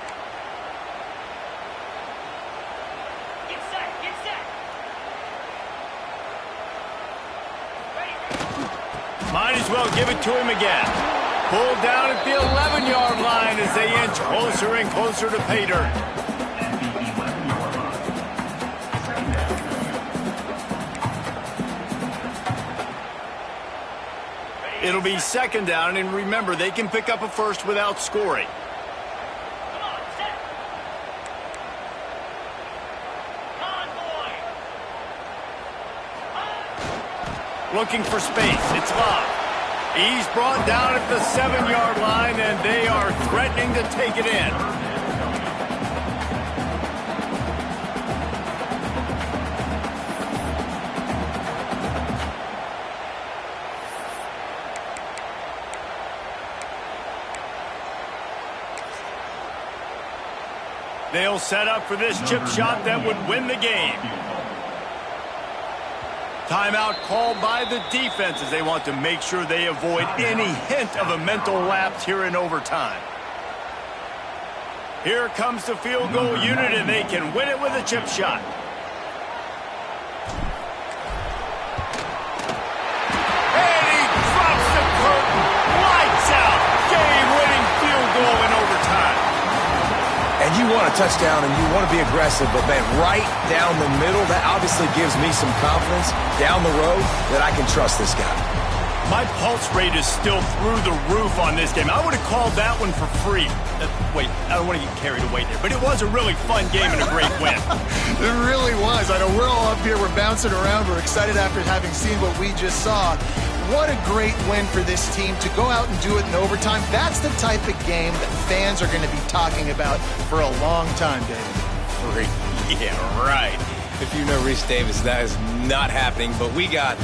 Might as well give it to him again. Pulled down at the 11-yard line as they inch closer and closer to pay dirt. It'll be second down, and remember, they can pick up a first without scoring. Looking for space. It's Love. He's brought down at the 7-yard line, and they are threatening to take it in. They'll set up for this chip shot that would win the game. Timeout called by the defense as they want to make sure they avoid any hint of a mental lapse here in overtime. Here comes the field goal unit, and they can win it with a chip shot. And he drops the curtain. Lights out. Game-winning field goal in overtime. And you want a touchdown and you want to be aggressive, but man, right down the middle, that obviously gives me some confidence down the road that I can trust this guy. My pulse rate is still through the roof on this game. I would have called that one for free. Wait, I don't want to get carried away there, but it was a really fun game and a great win. It really was. I know we're all up here, we're bouncing around, we're excited after having seen what we just saw. What a great win for this team to go out and do it in overtime. That's the type of game that fans are going to be talking about for a long time, David. Yeah, right. If you know Reese Davis, that is not happening, but we got